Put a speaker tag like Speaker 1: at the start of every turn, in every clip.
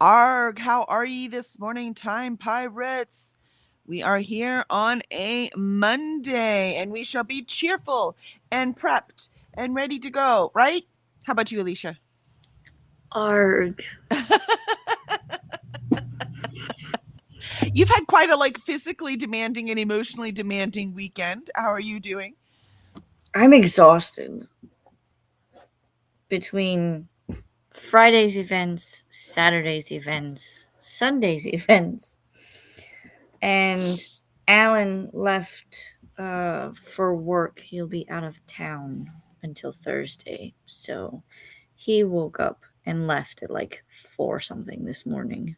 Speaker 1: Arg, how are ye this morning, time pirates? We are here on a Monday, and we shall be cheerful and prepped and ready to go, right? How about you, Alicia?
Speaker 2: Arg.
Speaker 1: You've had quite a physically demanding and emotionally demanding weekend. How are you doing?
Speaker 2: I'm exhausted between Friday's events, Saturday's events, Sunday's events, and Alan left for work. He'll be out of town until Thursday. So he woke up and left at like 4 something this morning.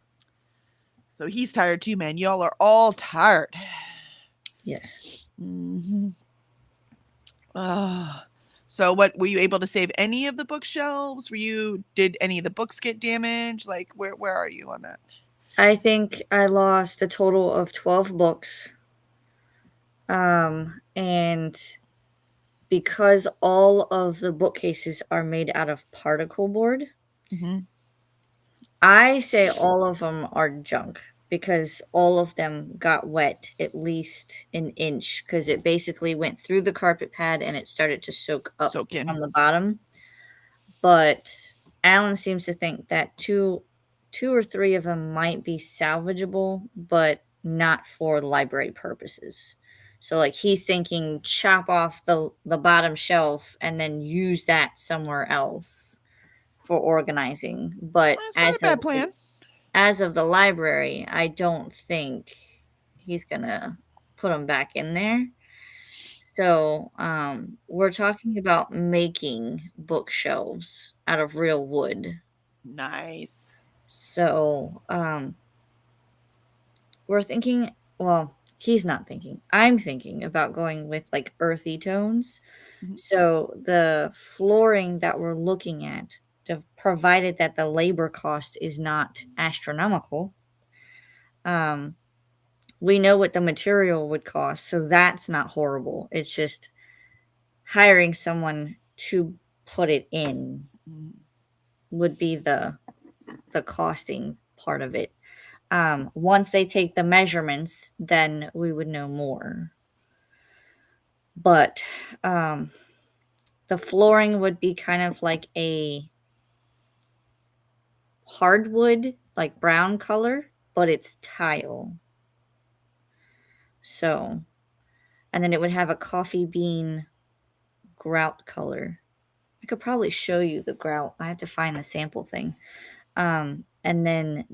Speaker 1: So he's tired too, man. Y'all are all tired.
Speaker 2: Yes.
Speaker 1: Mm-hmm. So what were you able to save any of the bookshelves? Did any of the books get damaged? Like where are you on that?
Speaker 2: I think I lost a total of 12 books. And because all of the bookcases are made out of particle board,
Speaker 1: Mm-hmm.
Speaker 2: I say all of them are junk because all of them got wet at least an inch because it basically went through the carpet pad and it started to soak up
Speaker 1: Soak in.
Speaker 2: from the bottom. But Alan seems to think that two or three of them might be salvageable, but not for library purposes. So like he's thinking chop off the bottom shelf and then use that somewhere else for organizing. But
Speaker 1: That's not a bad plan.
Speaker 2: as of the library, I don't think he's gonna put them back in there. So, we're talking about making bookshelves out of real wood.
Speaker 1: Nice.
Speaker 2: So, we're thinking, well, he's not thinking. I'm thinking about going with like earthy tones.
Speaker 1: Mhm.
Speaker 2: So, the flooring that we're looking at, provided that the labor cost is not astronomical, um, we know what the material would cost. So, that's not horrible. It's just hiring someone to put it in
Speaker 1: Mm.
Speaker 2: would be the costing part of it. Once they take the measurements, then we would know more. But um, the flooring would be kind of like a hardwood, like brown color, but it's tile. So, and then it would have a coffee bean grout color. I could probably show you the grout. I have to find the sample thing. And then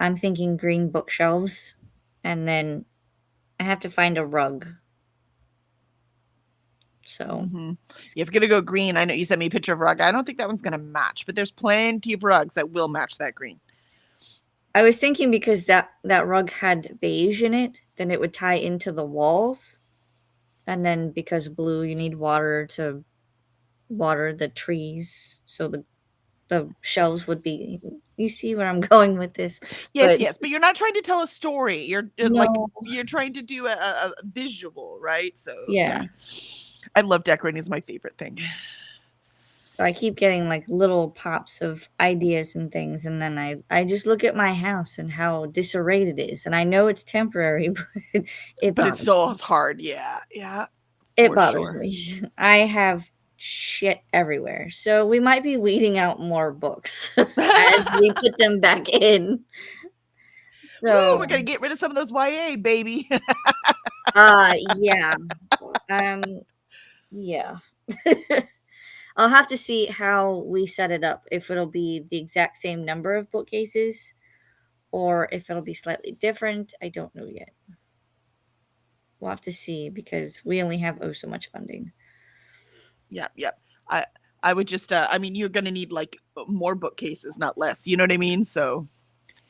Speaker 2: I'm thinking green bookshelves, and then I have to find a rug. So
Speaker 1: Mm-hmm. If you're gonna go green, I know you sent me a picture of a rug. I don't think that one's gonna match, but there's plenty of rugs that will match that green.
Speaker 2: I was thinking because that rug had beige in it, then it would tie into the walls, and then because blue, you need water to water the trees, so the shelves would be. You see where I'm going with this,
Speaker 1: Yes,
Speaker 2: but
Speaker 1: yes, but you're not trying to tell a story.
Speaker 2: no,
Speaker 1: You're trying to do a visual, right? So yeah,
Speaker 2: yeah.
Speaker 1: I love decorating. Is my favorite thing.
Speaker 2: So I keep getting like little pops of ideas and things, and then I just look at my house and how disarrayed it is, and I know it's temporary, but it
Speaker 1: But it's
Speaker 2: bothers
Speaker 1: still hard. Yeah, yeah,
Speaker 2: it
Speaker 1: for
Speaker 2: bothers
Speaker 1: sure.
Speaker 2: me. I have shit everywhere, so we might be weeding out more books as we put them back in.
Speaker 1: Woo,
Speaker 2: So,
Speaker 1: we're gonna get rid of some of those YA, baby.
Speaker 2: yeah, um, yeah. I'll have to see how we set it up. If it'll be the exact same number of bookcases or if it'll be slightly different. I don't know yet. We'll have to see because we only have so much funding.
Speaker 1: Yep, yep. I I would just I mean you're gonna need more bookcases, not less. You know what I mean? So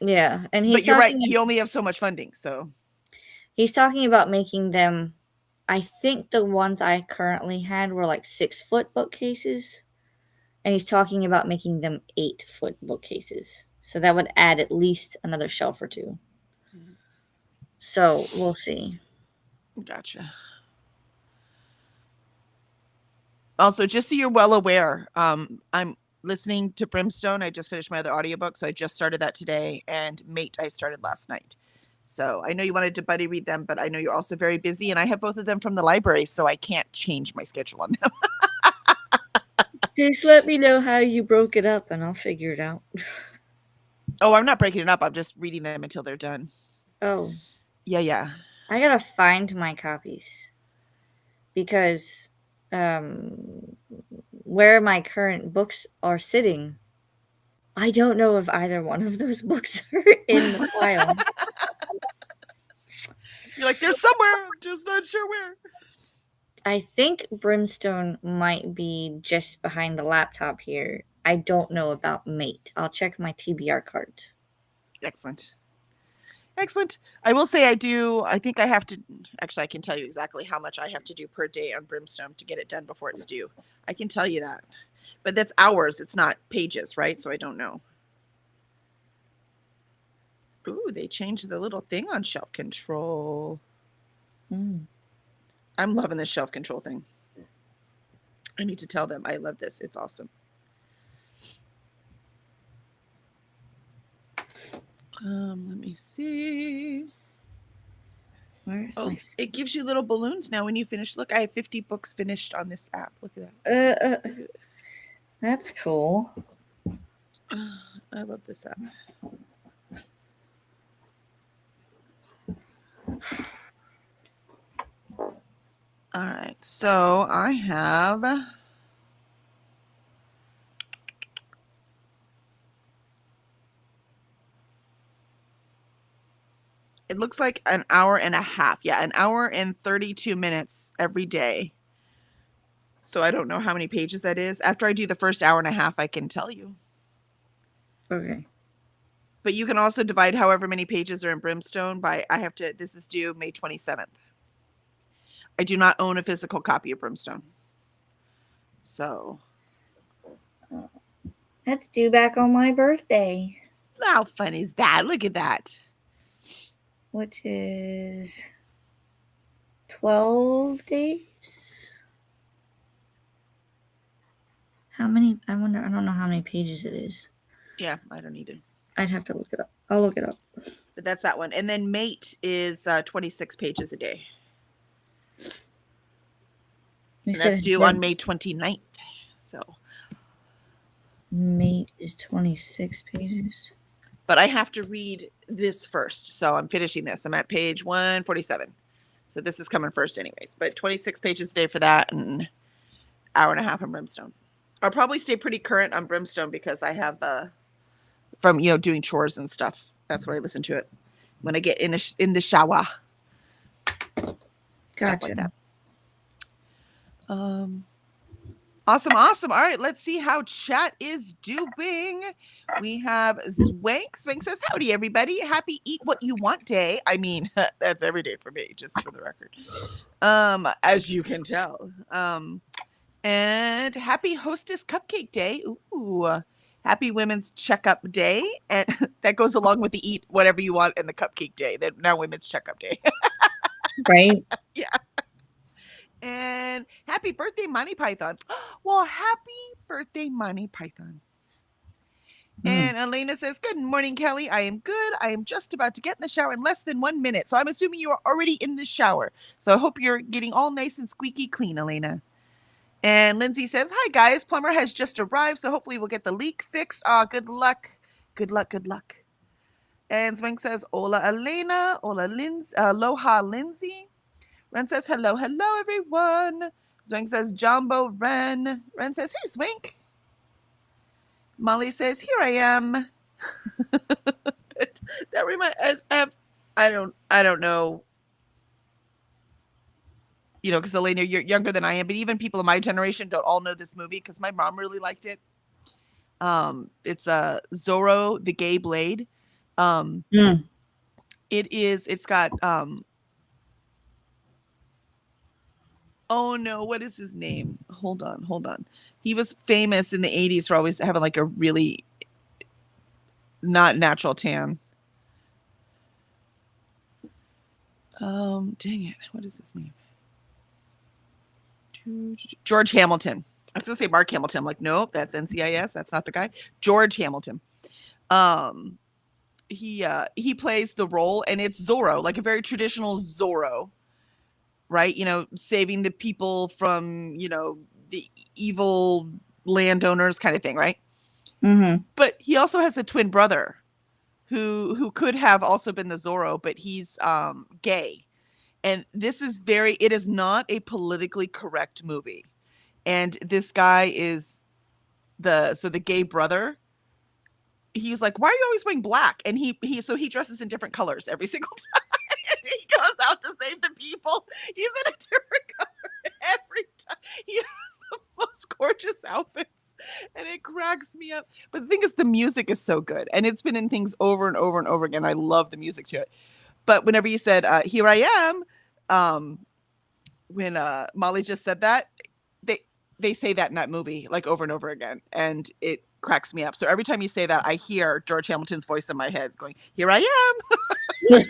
Speaker 2: Yeah, and
Speaker 1: but you're right, you only have so much funding, so
Speaker 2: he's talking about making them. I think the ones I currently had were like 6-foot bookcases, and he's talking about making them 8-foot bookcases. So that would add at least another shelf or two. So we'll see.
Speaker 1: gotcha. Also, just so you're well aware, listening to Brimstone. I just finished my other audiobook, so I just started that today. And Mate, I started last night. So I know you wanted to buddy read them, but I know you're also very busy, and I have both of them from the library, so I can't change my schedule on them.
Speaker 2: Just let me know how you broke it up, and I'll figure it out.
Speaker 1: Oh, I'm not breaking it up. I'm just reading them until they're done.
Speaker 2: Oh,
Speaker 1: Yeah.
Speaker 2: I gotta find my copies because where my current books are sitting, I don't know if either one of those books are in the file.
Speaker 1: You're like, they're somewhere. I'm just not sure where.
Speaker 2: I think Brimstone might be just behind the laptop here. I don't know about Mate. I'll check my TBR card.
Speaker 1: Excellent. I will say I think I have to, actually I can tell you exactly how much I have to do per day on Brimstone to get it done before it's due. I can tell you that. But that's hours, it's not pages, right? So I don't know. Ooh, they changed the little thing on shelf control. I'm loving this shelf control thing. I need to tell them I love this. It's awesome. Let me see.
Speaker 2: Where's
Speaker 1: it gives you little balloons now when you finish. Look, I have 50 books finished on this app. Look at that.
Speaker 2: That's cool.
Speaker 1: I love this app. All right, so I have it looks like an hour and a half. Yeah, an hour and 32 minutes every day. So I don't know how many pages that is. After I do the first hour and a half, I can tell you.
Speaker 2: Okay.
Speaker 1: But you can also divide however many pages are in Brimstone by, this is due May 27th. I do not own a physical copy of Brimstone. So.
Speaker 2: That's due back on my birthday.
Speaker 1: How fun is that? Look at that.
Speaker 2: Which is 12 days? How many? I wonder. I don't know how many pages it is.
Speaker 1: Yeah, I don't either.
Speaker 2: I'd have to look it up. I'll look it up.
Speaker 1: But that's that one. And then Mate is 26 pages a day. And that's due on May 29th. So.
Speaker 2: Mate is 26 pages.
Speaker 1: But I have to read this first. So I'm finishing this. I'm at page 147. So this is coming first anyways. But 26 pages a day for that and hour and a half on Brimstone. I'll probably stay pretty current on Brimstone because I have from doing chores and stuff. That's where I listen to it when I get in the shower.
Speaker 2: Gotcha.
Speaker 1: Like that. Awesome. All right, let's see how chat is doing. We have Zwank. Zwank says, howdy, everybody. Happy Eat What You Want Day. I mean, that's every day for me, just for the record. As you can tell. And happy Hostess Cupcake Day. Ooh, happy Women's Checkup Day. And that goes along with the Eat Whatever You Want and the Cupcake Day. That now Women's Checkup Day.
Speaker 2: Right?
Speaker 1: Yeah. And happy birthday, Monty Python. Well, happy birthday, Monty Python. And Elena says, good morning, Kelly. I am good. I am just about to get in the shower in less than 1 minute. So I'm assuming you are already in the shower. So I hope you're getting all nice and squeaky clean, Elena. And Lindsay says, hi, guys. Plumber has just arrived, so hopefully we'll get the leak fixed. Good luck. Good luck. And Zwank says, hola, Elena. Hola, aloha, Lindsay. Ren says, hello, everyone. Zwank says, Jumbo, Ren. Ren says, hey, Zwank. Molly says, here I am. that reminds us of, I don't know. Because Elena, you're younger than I am, but even people of my generation don't all know this movie because my mom really liked it. It's Zorro the Gay Blade. It's got oh no, what is his name? Hold on. He was famous in the 80s for always having like a really not natural tan. Dang it. What is his name? George Hamilton. I was gonna say Mark Hamilton. I'm like, nope, that's NCIS. That's not the guy. George Hamilton. Um, he plays the role, and it's Zorro, like a very traditional Zorro, right? You know, saving the people from the evil landowners, kind of thing, right?
Speaker 2: Mm-hmm.
Speaker 1: But he also has a twin brother who could have also been the Zorro, but he's gay. And it is not a politically correct movie. And this guy is the gay brother. He's like, why are you always wearing black? And he dresses in different colors every single time. He goes out to save the people. He's in a different color every time. He has the most gorgeous outfits, and it cracks me up. But the thing is, the music is so good, and it's been in things over and over and over again. I love the music to it. But whenever you said, "Here I am," when Molly just said that, they say that in that movie like over and over again, and it cracks me up. So every time you say that, I hear George Hamilton's voice in my head going, "Here I am."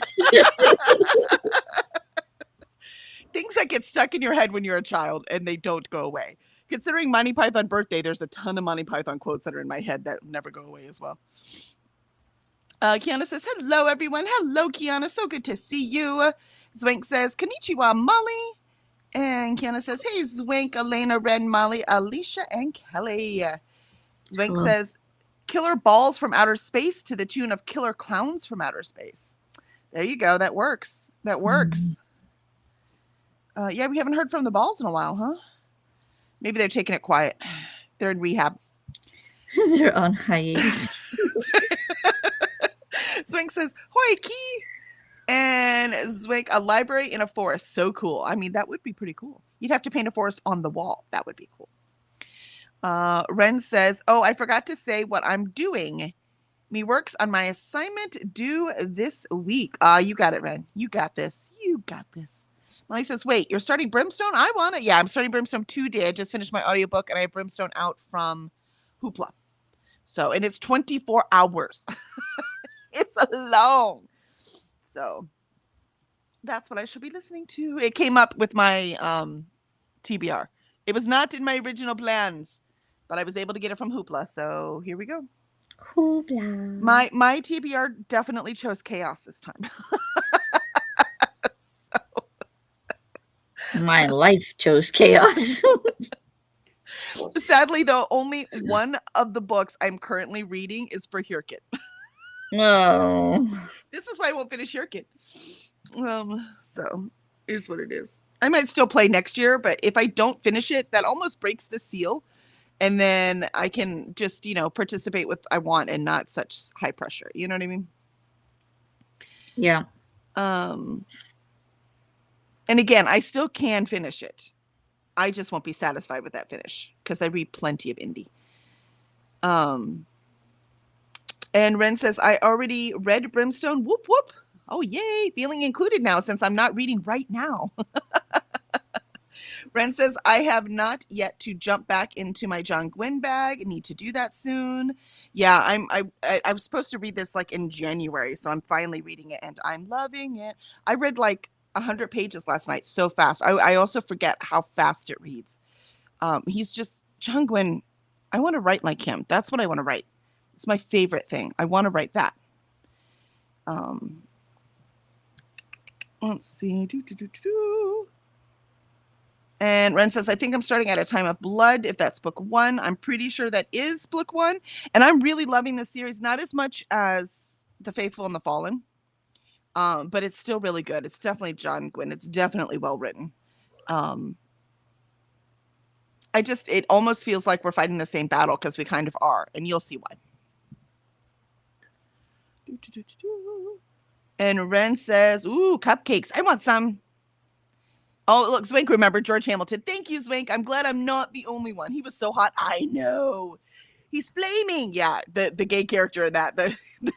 Speaker 1: Things that get stuck in your head when you're a child and they don't go away. Considering Monty Python birthday, there's a ton of Monty Python quotes that are in my head that never go away as well. Kiana says, hello, everyone. Hello, Kiana. So good to see you. Zwank says, konnichiwa, Molly. And Kiana says, hey, Zwank, Elena, Ren, Molly, Alicia, and Kelly. Zwank says, killer balls from outer space to the tune of killer clowns from outer space. There you go. That works. That works. Yeah, we haven't heard from the balls in a while, huh? Maybe they're taking it quiet. They're in rehab.
Speaker 2: They're on hiatus.
Speaker 1: Zwank says, hoi, key. And Zwank, a library in a forest. So cool. I mean, that would be pretty cool. You'd have to paint a forest on the wall. That would be cool. Ren says, oh, I forgot to say what I'm doing. Me works on my assignment due this week. You got it, Ren. You got this. You got this. Molly says, wait, you're starting Brimstone? I want it. Yeah, I'm starting Brimstone today. I just finished my audiobook, and I have Brimstone out from Hoopla. So, and it's 24 hours. It's long. So that's what I should be listening to. It came up with my TBR. It was not in my original plans, but I was able to get it from Hoopla. So here we go.
Speaker 2: Hoopla.
Speaker 1: My TBR definitely chose chaos this time.
Speaker 2: My life chose chaos.
Speaker 1: Sadly, though, only one of the books I'm currently reading is for Hirkit.
Speaker 2: No.
Speaker 1: This is why I won't finish Hirkit. So is what it is. I might still play next year, but if I don't finish it, that almost breaks the seal. And then I can just, participate with I want and not such high pressure. You know what I mean?
Speaker 2: Yeah.
Speaker 1: And again, I still can finish it. I just won't be satisfied with that finish because I read plenty of indie. And Ren says, I already read Brimstone. Whoop, whoop. Oh, yay. Feeling included now since I'm not reading right now. Ren says, I have not yet to jump back into my John Gwynne bag. Need to do that soon. Yeah, I was supposed to read this like in January, so I'm finally reading it and I'm loving it. I read like 100 pages last night so fast. I also forget how fast it reads. He's just John Gwynne. I want to write like him. That's what I want to write. It's my favorite thing. I want to write that. Let's see. And Ren says, I think I'm starting at A Time of Blood, if that's book 1. I'm pretty sure that is book 1. And I'm really loving this series, not as much as The Faithful and the Fallen. But it's still really good. It's definitely John Gwynne. It's definitely well written. It almost feels like we're fighting the same battle because we kind of are, and you'll see why. And Ren says, ooh, cupcakes. I want some. Oh, look, Zwank remembered George Hamilton. Thank you, Zwank. I'm glad I'm not the only one. He was so hot. I know. He's flaming. Yeah, the gay character in that, the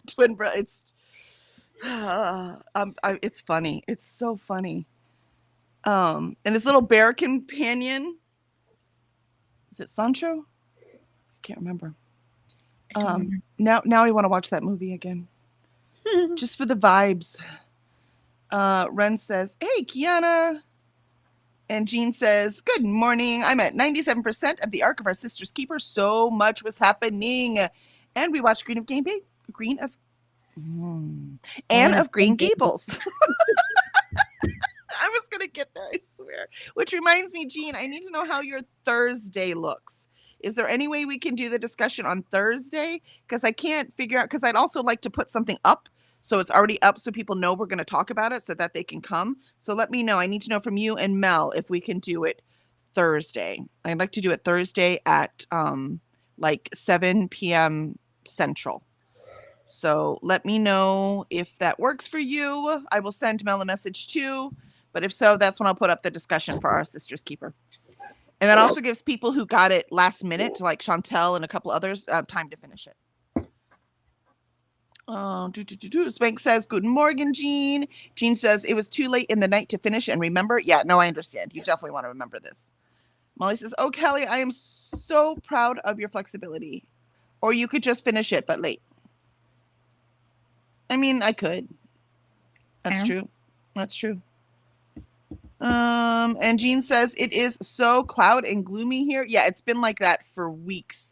Speaker 1: twin brother. It's funny. It's so funny. And his little bear companion. Is it Sancho? I can't remember. Now I want to watch that movie again. Just for the vibes. Ren says, hey, Kiana. And Jean says, good morning. I'm at 97% of the arc of our Sister's Keeper. So much was happening. And we watched Green of Game Bay. Green of Anne of Green Gables. I was gonna get there, I swear. Which reminds me, Jean, I need to know how your Thursday looks. Is there any way we can do the discussion on Thursday? Because I can't figure out, because I'd also like to put something up so it's already up so people know we're going to talk about it so that they can come. So let me know. I need to know from you and Mel if we can do it Thursday. I'd like to do it Thursday at like 7 p.m. Central. So let me know if that works for you. I will send Mel a message too. But if so, that's when I'll put up the discussion for our Sister's Keeper. And that also gives people who got it last minute, like Chantel and a couple others, time to finish it. Spank says, good morning, Jean. Jean says, it was too late in the night to finish and remember. Yeah, no, I understand. You definitely want to remember this. Molly says, oh, Kelly, I am so proud of your flexibility. Or you could just finish it, but late. I mean, I could. That's true. That's true. And Jean says, it is so cloud and gloomy here. Yeah, it's been like that for weeks.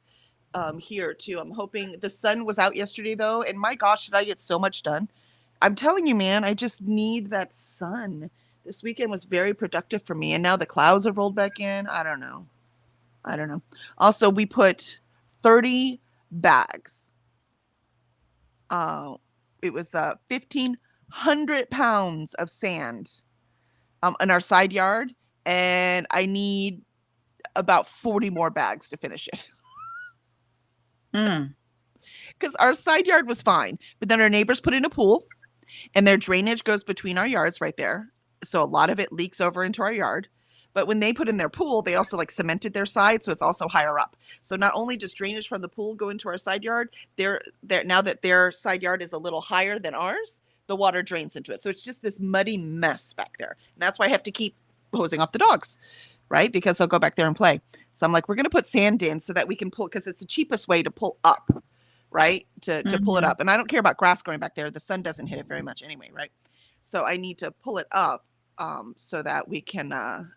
Speaker 1: Here too. I'm hoping the sun was out yesterday though, and my gosh, did I get so much done. I'm telling you, man, I just need that sun. This weekend was very productive for me, and now the clouds have rolled back in. I don't know. Also, we put 30 bags. It was 1,500 pounds of sand in our side yard, and I need about 40 more bags to finish it. Because our side yard was fine, but then our neighbors put in a pool and their drainage goes between our yards right there. So a lot of it leaks over into our yard. But when they put in their pool, they also like cemented their side. So it's also higher up. So not only does drainage from the pool go into our side yard, they're now that their side yard is a little higher than ours, the water drains into it. So it's just this muddy mess back there. And that's why I have to keep hosing off the dogs, right? Because they'll go back there and play. So I'm like, we're going to put sand in so that we can pull, because it's the cheapest way to pull up, right? To pull it up. And I don't care about grass growing back there. The sun doesn't hit it very much anyway, right? So I need to pull it up so that we can then,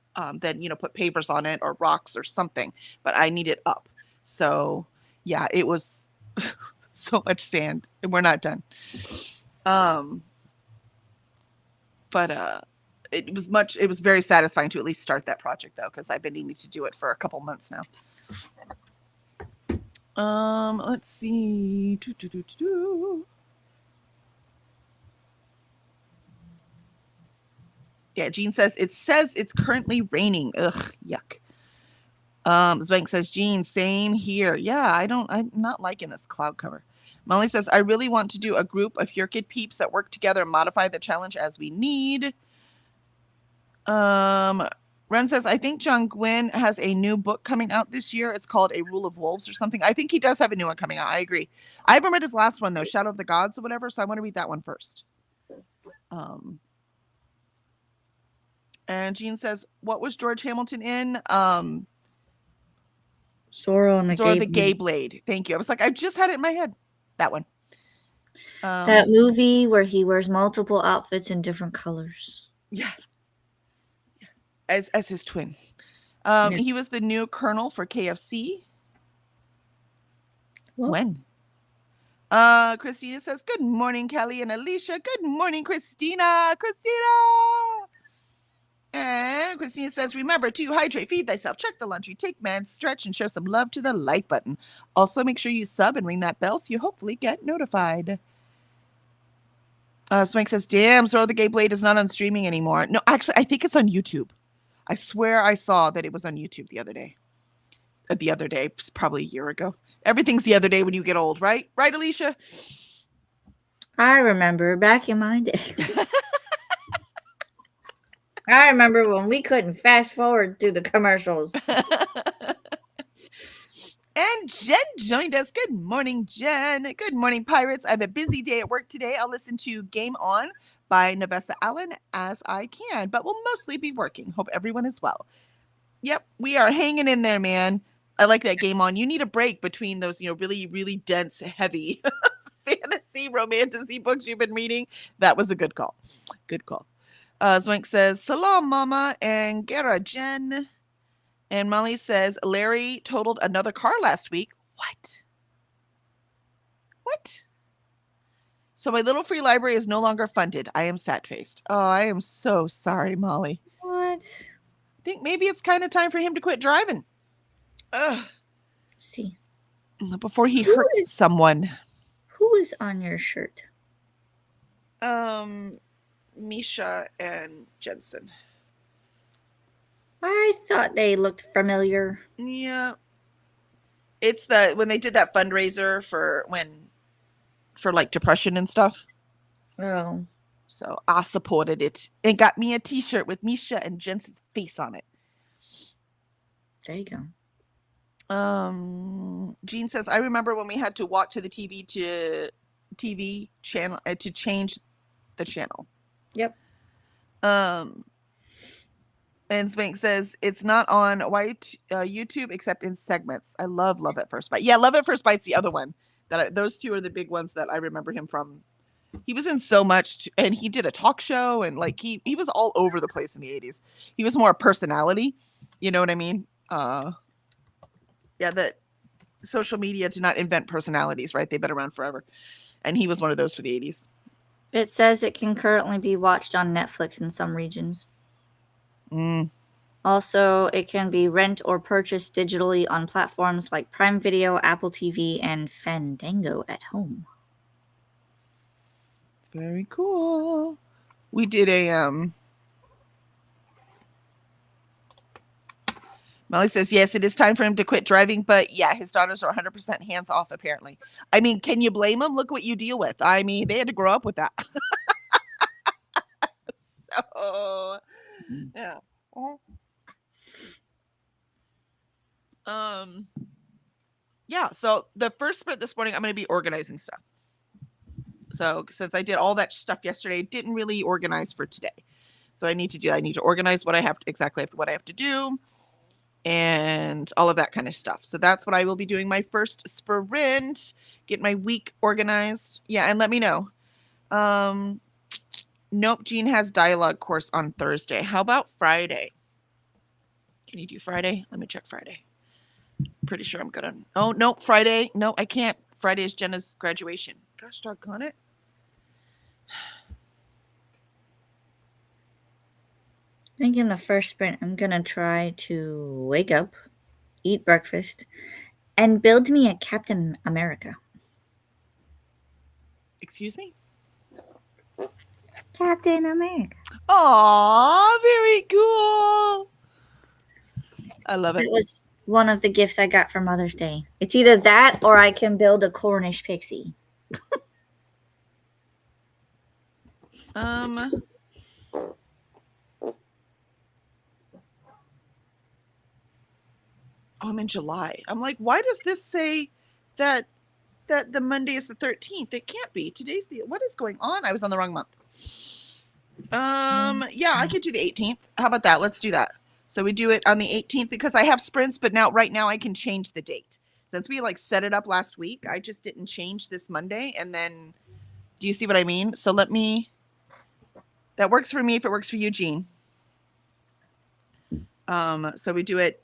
Speaker 1: put pavers on it or rocks or something. But I need it up. So yeah, it was so much sand and we're not done. It was very satisfying to at least start that project though, because I've been needing to do it for a couple months now. Let's see. Yeah, Jean says it's currently raining. Ugh, yuck. Zwank says, Jean, same here. Yeah, I'm not liking this cloud cover. Molly says, I really want to do a group of Your Kid peeps that work together and modify the challenge as we need. Ren says, I think John Gwynn has a new book coming out this year. It's called A Rule of Wolves or something. I think he does have a new one coming out. I agree. I haven't read his last one though, Shadow of the Gods or whatever. So I want to read that one first. And Jean says, what was George Hamilton in?
Speaker 2: Zorro and
Speaker 1: the Gay Blade. Thank you. I was like, I just had it in my head. That one.
Speaker 2: That movie where he wears multiple outfits in different colors.
Speaker 1: Yeah. As his twin. He was the new colonel for KFC. What? When? Christina says, good morning, Kelly and Alicia. Good morning, Christina. And Christina says, remember to hydrate, feed thyself, check the laundry, take man, stretch, and show some love to the like button. Also, make sure you sub and ring that bell so you hopefully get notified. Swank says, damn, Zorro the Gay Blade is not on streaming anymore. No, actually, I think it's on YouTube. I swear I saw that it was on YouTube the other day. It's probably a year ago. Everything's the other day when you get old, right? Right, Alicia?
Speaker 2: I remember back in my day. I remember when we couldn't fast forward through the commercials.
Speaker 1: And Jen joined us. Good morning, Jen. Good morning, Pirates. I have a busy day at work today. I'll listen to Game On by Navessa Allen as I can, but we'll mostly be working. Hope everyone is well. Yep, we are hanging in there, man. I like that Game On. You need a break between those, really, really dense, heavy fantasy, romantasy books you've been reading. That was a good call. Good call. Zwank says, Salam, Mama, and Gera Jen. And Molly says, Larry totaled another car last week. What? What? So my little free library is no longer funded. I am sad-faced. Oh, I am so sorry, Molly.
Speaker 2: What?
Speaker 1: I think maybe it's kind of time for him to quit driving. Ugh.
Speaker 2: See.
Speaker 1: Before he hurts someone.
Speaker 2: Who is on your shirt?
Speaker 1: Misha and Jensen.
Speaker 2: I thought they looked familiar.
Speaker 1: Yeah. It's when they did that fundraiser for like depression and stuff.
Speaker 2: Oh.
Speaker 1: So I supported it and got me a t-shirt with Misha and Jensen's face on it.
Speaker 2: There you go.
Speaker 1: Jean says, I remember when we had to walk to the TV channel to change the channel.
Speaker 2: Yep.
Speaker 1: And Spank says it's not on white YouTube except in segments. I love at First Bite. Yeah, Love at First Bite's the other one those two are the big ones that I remember him from. He was in so much, and he did a talk show, and like he was all over the place in the 80s. He was more a personality, you know what I mean? Yeah, that social media did not invent personalities, right? They've been around forever, and he was one of those for the 80s.
Speaker 2: It says it can currently be watched on Netflix in some regions. Also, it can be rent or purchased digitally on platforms like Prime Video, Apple TV, and Fandango at home.
Speaker 1: Very cool. We did a Molly says, yes, it is time for him to quit driving, but yeah, his daughters are 100% hands off, apparently. I mean, can you blame them? Look what you deal with. I mean, they had to grow up with that. So, yeah. Yeah, so the first sprint this morning, I'm going to be organizing stuff. So since I did all that stuff yesterday, didn't really organize for today. So I need to organize what I have to do and all of that kind of stuff. So that's what I will be doing my first sprint, get my week organized. Yeah, and let me know. Nope, Jean has dialogue course on Thursday. How about Friday? Can you do Friday? Let me check Friday. Pretty sure I'm good on. Oh, no, Friday. No, I can't. Friday is Jenna's graduation. Gosh doggone it.
Speaker 2: I think in the first sprint, I'm going to try to wake up, eat breakfast, and build me a Captain America.
Speaker 1: Excuse me?
Speaker 2: Captain America.
Speaker 1: Aw, very cool. I love it.
Speaker 2: It was one of the gifts I got for Mother's Day. It's either that or I can build a Cornish pixie.
Speaker 1: I'm in July. I'm like, why does this say that the Monday is the 13th? It can't be. Today's what is going on? I was on the wrong month. Yeah, I could do the 18th. How about that? Let's do that. So we do it on the 18th because I have sprints, but right now I can change the date. Since we like set it up last week, I just didn't change this Monday. And then, do you see what I mean? So that works for me if it works for you, Jean. So we do it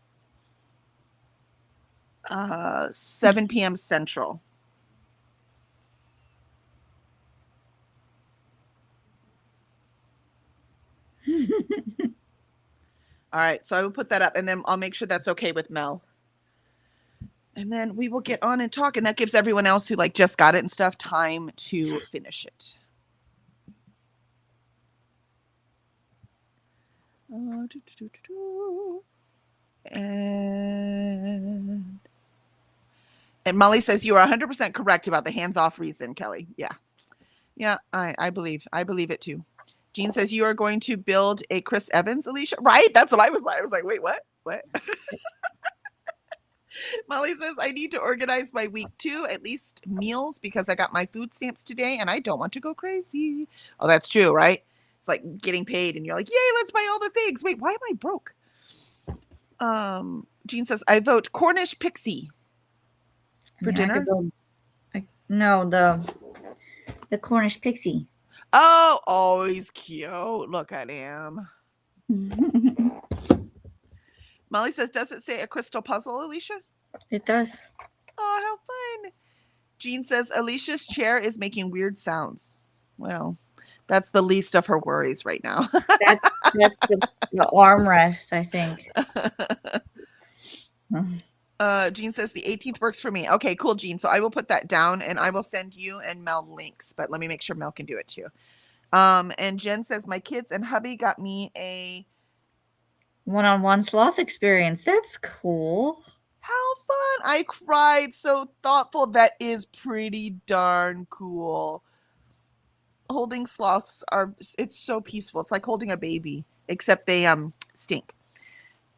Speaker 1: 7 p.m. Central. All right, so I will put that up, and then I'll make sure that's okay with Mel. And then we will get on and talk, and that gives everyone else who like just got it and stuff time to finish it. And Molly says you are 100% correct about the hands-off reason, Kelly. Yeah, I believe it too. Jean says you are going to build a Chris Evans, Alicia. Right? That's what I was like. I was like, wait, what? Molly says I need to organize my week too, at least meals, because I got my food stamps today and I don't want to go crazy. Oh, that's true, right? It's like getting paid and you're like, yay, let's buy all the things. Wait, why am I broke? Jean says I vote Cornish pixie for dinner.
Speaker 2: No, the Cornish pixie.
Speaker 1: Oh, he's cute. Look at him. Molly says, does it say a crystal puzzle, Alicia?
Speaker 2: It does.
Speaker 1: Oh, how fun. Jean says, Alicia's chair is making weird sounds. Well, that's the least of her worries right now.
Speaker 2: That's the armrest, I think.
Speaker 1: Jean says the 18th works for me. Okay, cool, Jean. So I will put that down and I will send you and Mel links, but let me make sure Mel can do it too. And Jen says my kids and hubby got me a
Speaker 2: One-on-one sloth experience. That's cool.
Speaker 1: how fun. I cried. So thoughtful. That is pretty darn cool. Holding sloths are it's so peaceful. It's like holding a baby, except they stink.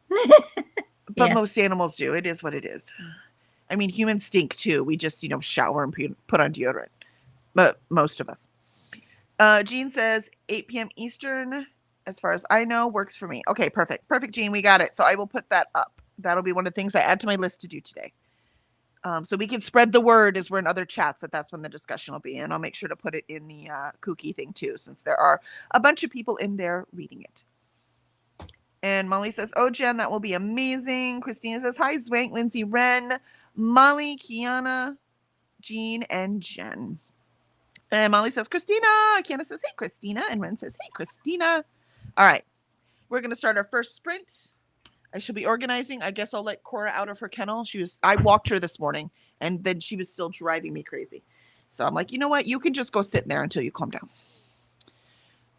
Speaker 1: But
Speaker 2: Yeah.
Speaker 1: most animals do. It is what it is. I mean, humans stink too. We just, shower and put on deodorant. But most of us. Jean says 8 p.m. Eastern, as far as I know, works for me. Okay, perfect. Perfect, Jean. We got it. So I will put that up. That'll be one of the things I add to my list to do today. So we can spread the word as we're in other chats that's when the discussion will be. And I'll make sure to put it in the Kooky thing too, since there are a bunch of people in there reading it. And Molly says, oh, Jen, that will be amazing. Christina says, hi, Zwank, Lindsay, Ren, Molly, Kiana, Jean, and Jen. And Molly says, Christina. Kiana says, hey, Christina. And Ren says, hey, Christina. All right. We're going to start our first sprint. I should be organizing. I guess I'll let Cora out of her kennel. I walked her this morning, and then she was still driving me crazy. So I'm like, you know what? You can just go sit in there until you calm down.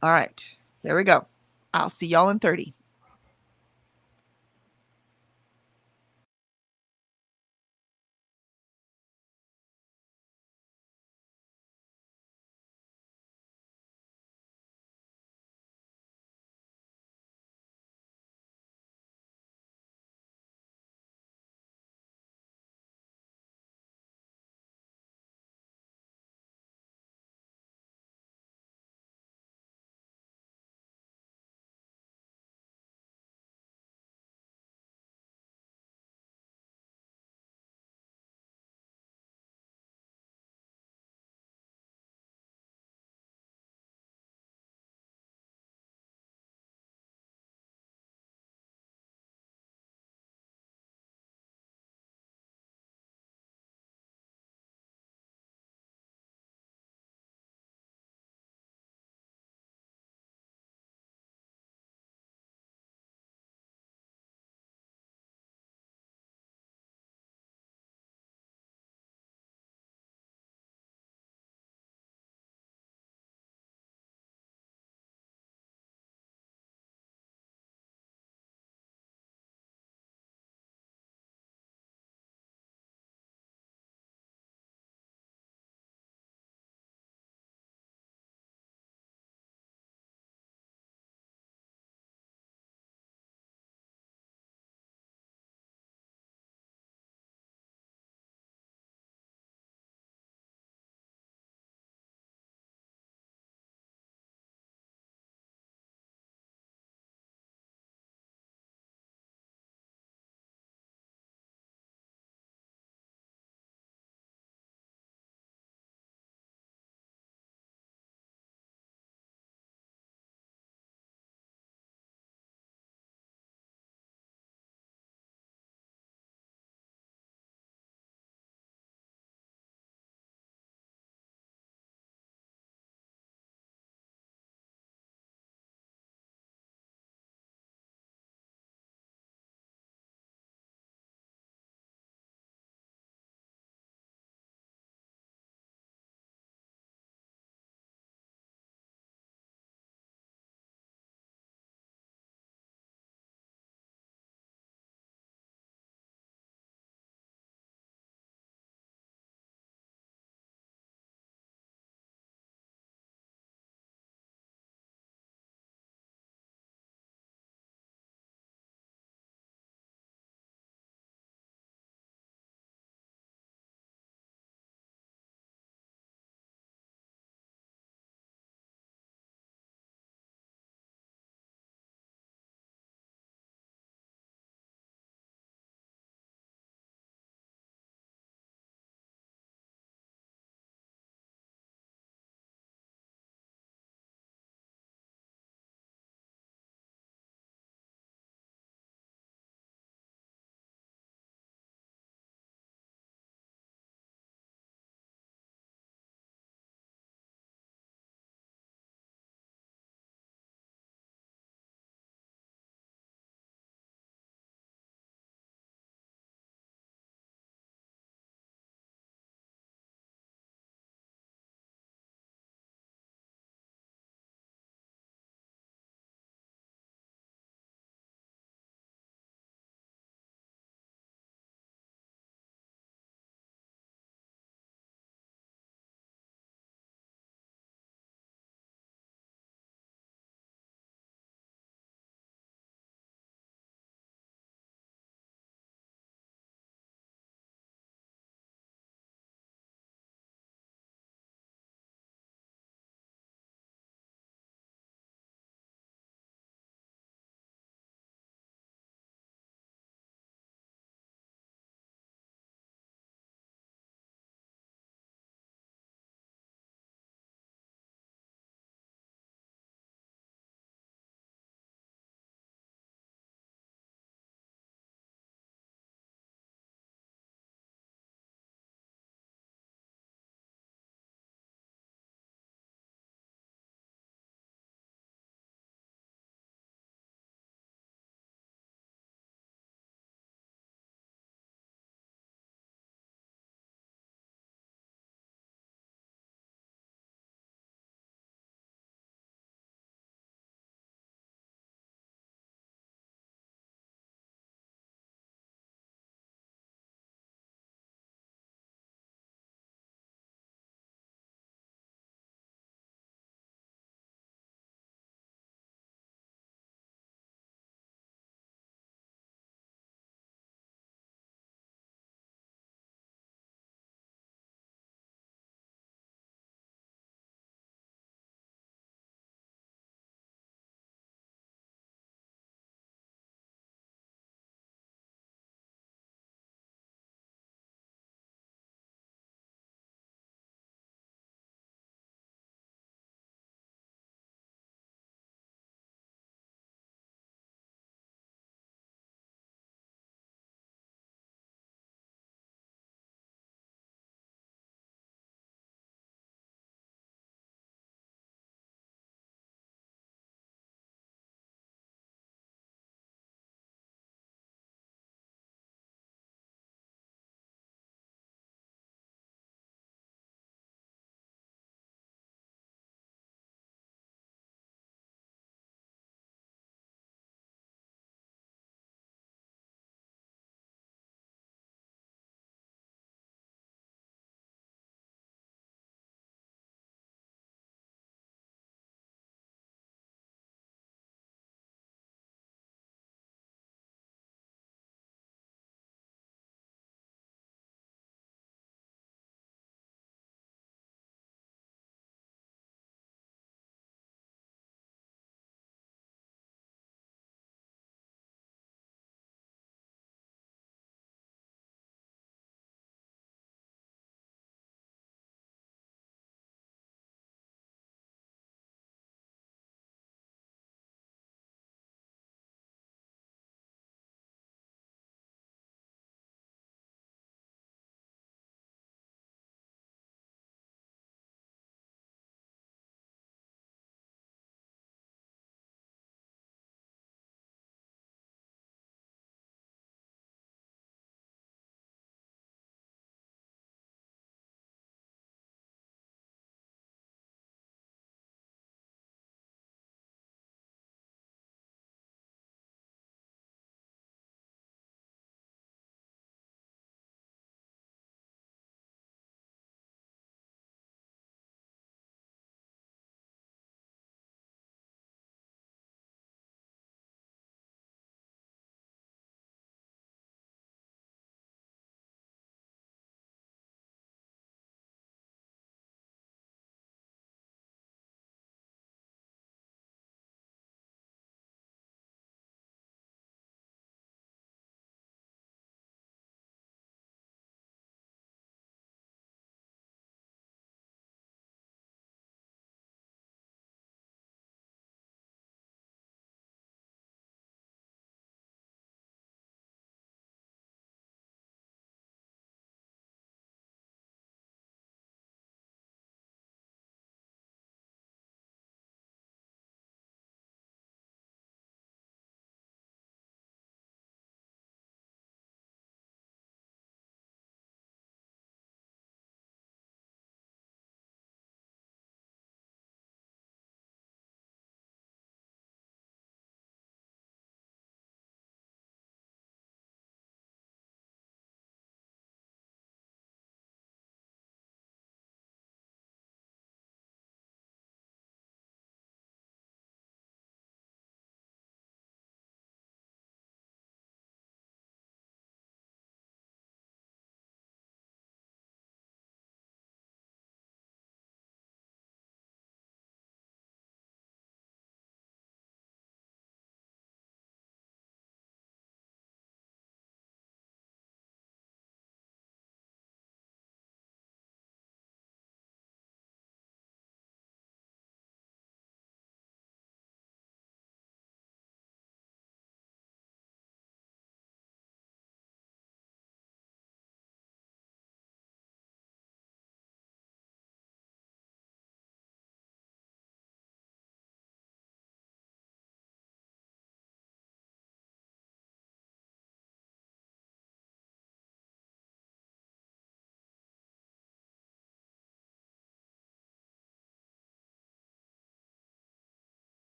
Speaker 1: All right. Here we go. I'll see y'all in 30.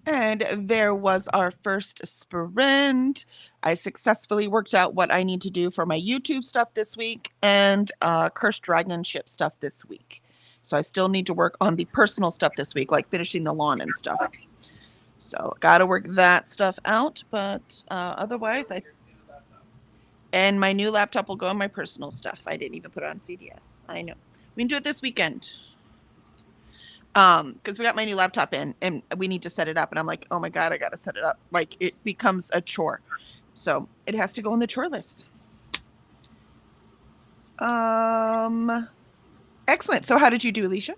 Speaker 1: And there was our first sprint. I successfully worked out what I need to do for my YouTube stuff this week and Cursed Dragon ship stuff this week. So I still need to work on the personal stuff this week, like finishing the lawn and stuff. So got to work that stuff out. But otherwise, and my new laptop will go on my personal stuff. I didn't even put it on CDS. I know. We can do it this weekend. Because we got my new laptop in and we need to set it up, and I'm like, oh my god, I gotta set it up. Like, it becomes a chore, so it has to go on the chore list. Excellent. So how did you do, Alicia?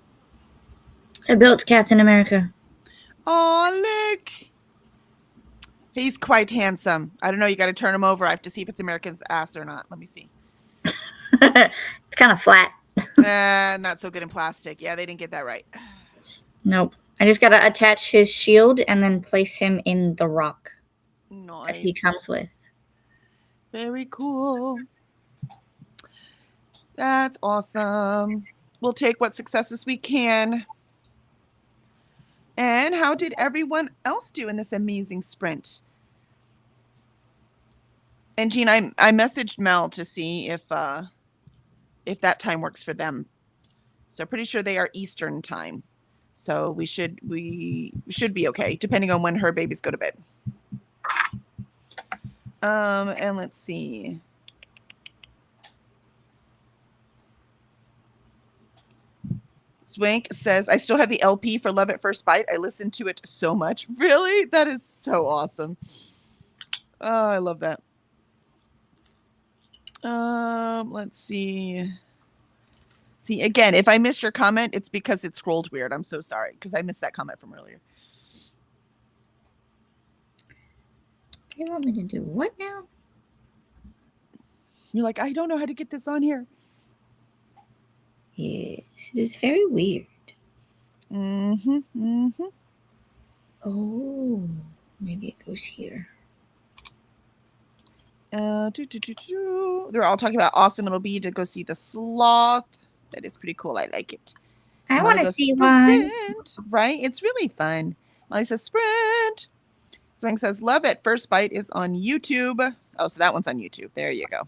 Speaker 2: I built Captain America.
Speaker 1: Oh, look, he's quite handsome. I don't know, you got to turn him over. I have to see if it's American's ass or not. Let me see.
Speaker 2: It's kind of flat.
Speaker 1: Not so good in plastic. Yeah, they didn't get that right.
Speaker 2: Nope. I just gotta attach his shield and then place him in the rock that he
Speaker 1: Nice.
Speaker 2: comes with.
Speaker 1: Very cool. That's awesome. We'll take what successes we can. And how did everyone else do in this amazing sprint? And Jean, I messaged Mel to see if that time works for them. So pretty sure they are Eastern time. So we should be okay, depending on when her babies go to bed. And let's see. Swank says, I still have the LP for Love at First Bite. I listened to it so much. Really? That is so awesome. Oh, I love that. Let's see. See, again, if I missed your comment, it's because it scrolled weird. I'm so sorry, because I missed that comment from earlier.
Speaker 2: You want me to do what now?
Speaker 1: You're like, I don't know how to get this on here.
Speaker 2: Yes, it is very weird.
Speaker 1: Mm-hmm. Mm-hmm.
Speaker 2: Oh, maybe it goes here.
Speaker 1: They're all talking about awesome it'll be to go see the sloth. That is pretty cool. I like it.
Speaker 2: I want to see
Speaker 1: sprint,
Speaker 2: one.
Speaker 1: right? It's really fun. Molly says sprint. Swing says Love at First Bite is on YouTube. Oh, so that one's on YouTube. There you go.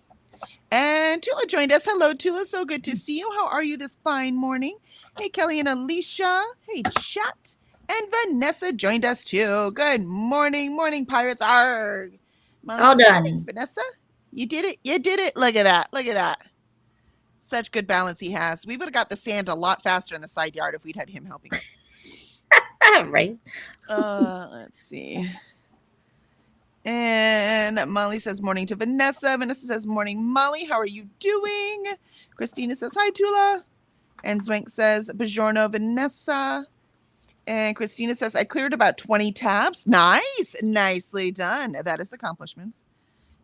Speaker 1: And Tula joined us. Hello, Tula. So good to see you. How are you this fine morning? Hey, Kelly and Alicia. Hey, chat. And Vanessa joined us too. Good morning, morning, pirates. Arg. Molly
Speaker 2: All
Speaker 1: says,
Speaker 2: done.
Speaker 1: morning, Vanessa. You did it. You did it. Look at that. Look at that. Such good balance he has. We would have got the sand a lot faster in the side yard if we'd had him helping us.
Speaker 2: Right.
Speaker 1: Let's see. And Molly says morning to Vanessa. Vanessa says morning, Molly. How are you doing? Christina says hi, Tula. And Zwank says buongiorno, Vanessa. And Christina says I cleared about 20 tabs. Nice. Nicely done. That is accomplishments.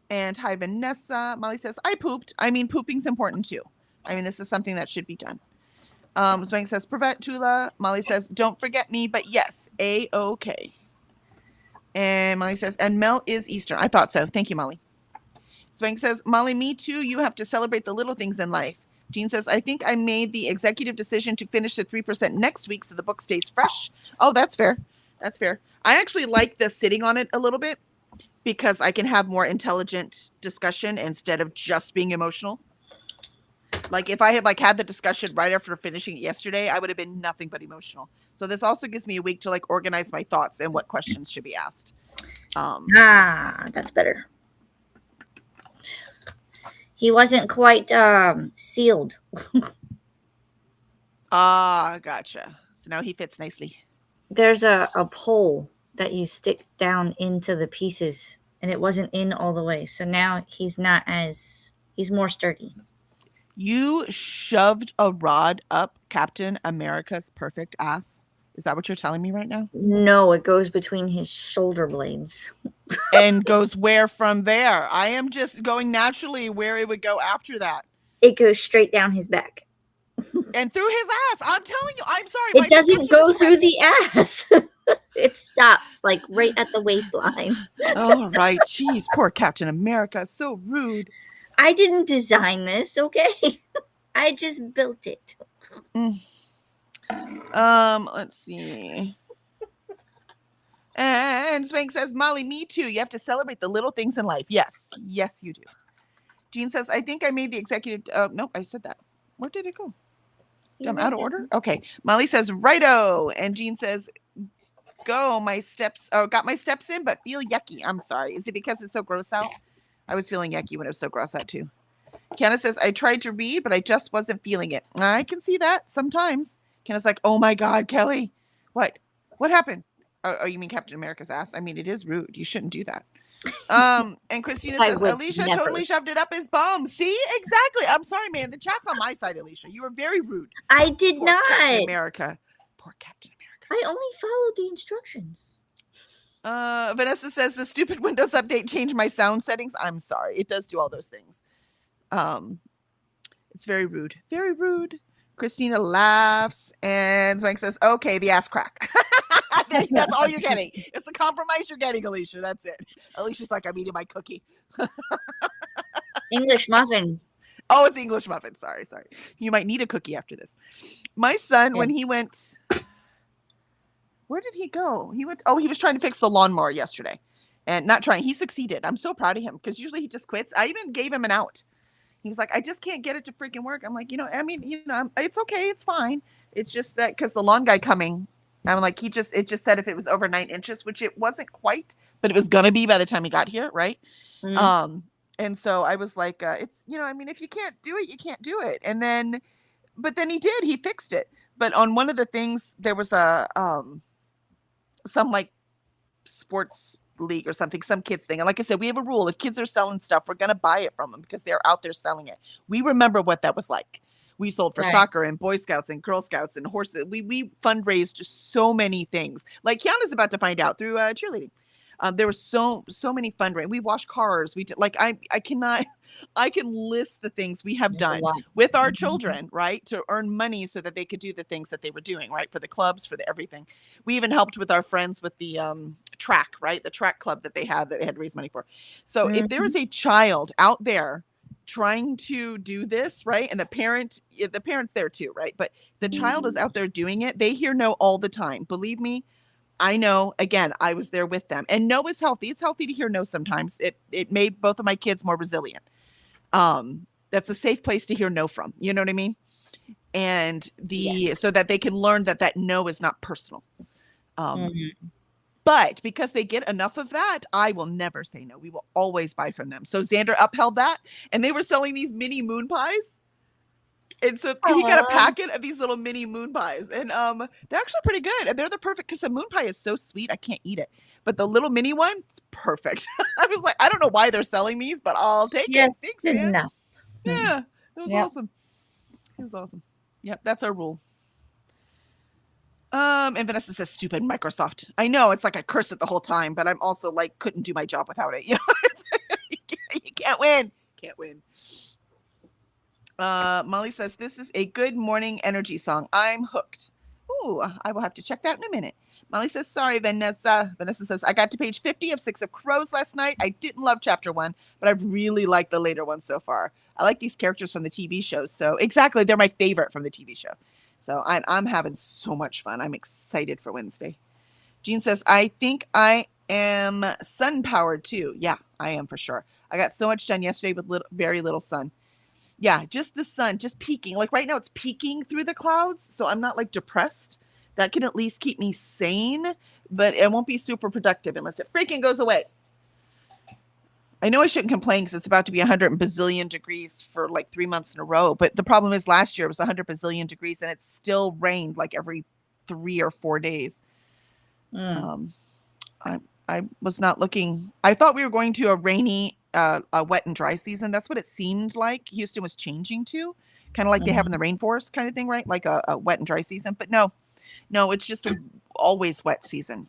Speaker 1: And hi, Vanessa. Molly says I pooped. I mean, pooping's important too. I mean, this is something that should be done. Zwank says prevent Tula. Molly says don't forget me, but yes, A-okay. And Molly says, and Mel is Eastern. I thought so. Thank you, Molly. Swank says, Molly, me too. You have to celebrate the little things in life. Jean says, I think I made the executive decision to finish the 3% next week so the book stays fresh. Oh, that's fair. That's fair. I actually like the sitting on it a little bit because I can have more intelligent discussion instead of just being emotional. Like if I had had the discussion right after finishing it yesterday, I would have been nothing but emotional. So this also gives me a week to organize my thoughts and what questions should be asked.
Speaker 2: That's better. He wasn't quite sealed.
Speaker 1: Gotcha. So now he fits nicely.
Speaker 2: There's a pole that you stick down into the pieces, and it wasn't in all the way. So now he's more sturdy.
Speaker 1: You shoved a rod up Captain America's perfect ass. Is that what you're telling me right now?
Speaker 2: No, it goes between his shoulder blades.
Speaker 1: And goes where from there? I am just going naturally where it would go after that.
Speaker 2: It goes straight down his back.
Speaker 1: And through his ass. I'm telling you. I'm sorry.
Speaker 2: It doesn't go through the ass. It stops right at the waistline.
Speaker 1: Oh, right. Jeez, poor Captain America. So rude.
Speaker 2: I didn't design this, okay? I just built it.
Speaker 1: Let's see. And Spank says, Molly, me too. You have to celebrate the little things in life. Yes. Yes, you do. Jean says, I think I made the executive. No, I said that. Where did it go? I'm out of order. Okay. Molly says, righto. And Jean says, go. My steps. Oh, got my steps in, but feel yucky. I'm sorry. Is it because it's so gross out? I was feeling yucky when it was so gross out too. Kenna says, I tried to read, but I just wasn't feeling it. I can see that sometimes. Kenna's like, oh my God, Kelly. What? What happened? Oh, you mean Captain America's ass? I mean, it is rude. You shouldn't do that. And Christina says, Alicia totally shoved it up his bum. See? Exactly. I'm sorry, man. The chat's on my side, Alicia. You were very rude.
Speaker 2: I did
Speaker 1: Poor
Speaker 2: not.
Speaker 1: Captain America. Poor Captain America.
Speaker 2: I only followed the instructions.
Speaker 1: Vanessa says, the stupid Windows update changed my sound settings. I'm sorry. It does do all those things. It's very rude. Very rude. Christina laughs and Swank says, okay, the ass crack. That's all you're getting. It's the compromise you're getting, Alicia. That's it. Alicia's like, I'm eating my cookie.
Speaker 2: English muffin.
Speaker 1: Oh, it's English muffin. Sorry. You might need a cookie after this. My son, when he went, where did he go? He was trying to fix the lawnmower yesterday. And not trying. He succeeded. I'm so proud of him because usually he just quits. I even gave him an out. He was like, I just can't get it to freaking work. I'm like, it's okay. It's fine. It's just that because the lawn guy coming, I'm like, it just said if it was over 9 inches, which it wasn't quite, but it was going to be by the time he got here. Right. Mm-hmm. And so I was like, it's, if you can't do it, you can't do it. And then, but then he fixed it. But on one of the things, there was some like sports league or something, some kids thing. And like I said, we have a rule. If kids are selling stuff, we're going to buy it from them because they're out there selling it. We remember what that was like. We sold for soccer and Boy Scouts and Girl Scouts and horses. We fundraised just so many things. Like Kiana's about to find out through cheerleading. There were so many fundraising. We washed cars. We did I can list the things we have done with our children, right? To earn money so that they could do the things that they were doing, right? For the clubs, for the everything. We even helped with our friends with the track, right? The track club that they had to raise money for. So if there is a child out there trying to do this, right? And the parent's there too, right? But the child is out there doing it. They hear no all the time. Believe me, I know. Again, I was there with them. And no is healthy. It's healthy to hear no sometimes. It made both of my kids more resilient. That's a safe place to hear no from. You know what I mean? And so that they can learn that no is not personal. But because they get enough of that, I will never say no. We will always buy from them. So Xander upheld that. And they were selling these mini moon pies. And so he got a packet of these little mini moon pies. And they're actually pretty good. And they're the perfect, because the moon pie is so sweet, I can't eat it. But the little mini one, it's perfect. I was like, I don't know why they're selling these, but I'll take it. Thanks, man. No. Yeah, it was awesome. It was awesome. Yep, that's our rule. And Vanessa says, stupid Microsoft. I know, it's like I curse it the whole time, but I'm also like, couldn't do my job without it. You can't win. Can't win. Molly says, this is a good morning energy song. I'm hooked. Ooh, I will have to check that in a minute. Molly says, sorry, Vanessa. Vanessa says, I got to page 50 of Six of Crows last night. I didn't love chapter 1, but I really like the later ones so far. I like these characters from the TV shows. So exactly, they're my favorite from the TV show. So I'm having so much fun. I'm excited for Wednesday. Jean says, I think I am sun powered too. Yeah, I am for sure. I got so much done yesterday with very little sun. Yeah, just the sun, just peeking. Like right now it's peeking through the clouds. So I'm not like depressed. That can at least keep me sane, but it won't be super productive unless it freaking goes away. I know I shouldn't complain because it's about to be 100 bazillion degrees for like 3 months in a row. But the problem is last year it was 100 bazillion degrees and it still rained like every 3 or 4 days. I was not looking. I thought we were going to a rainy, a wet and dry season. That's what it seemed like Houston was changing to. Kind of like they have in the rainforest kind of thing, right? Like a wet and dry season. But no, it's just always wet season.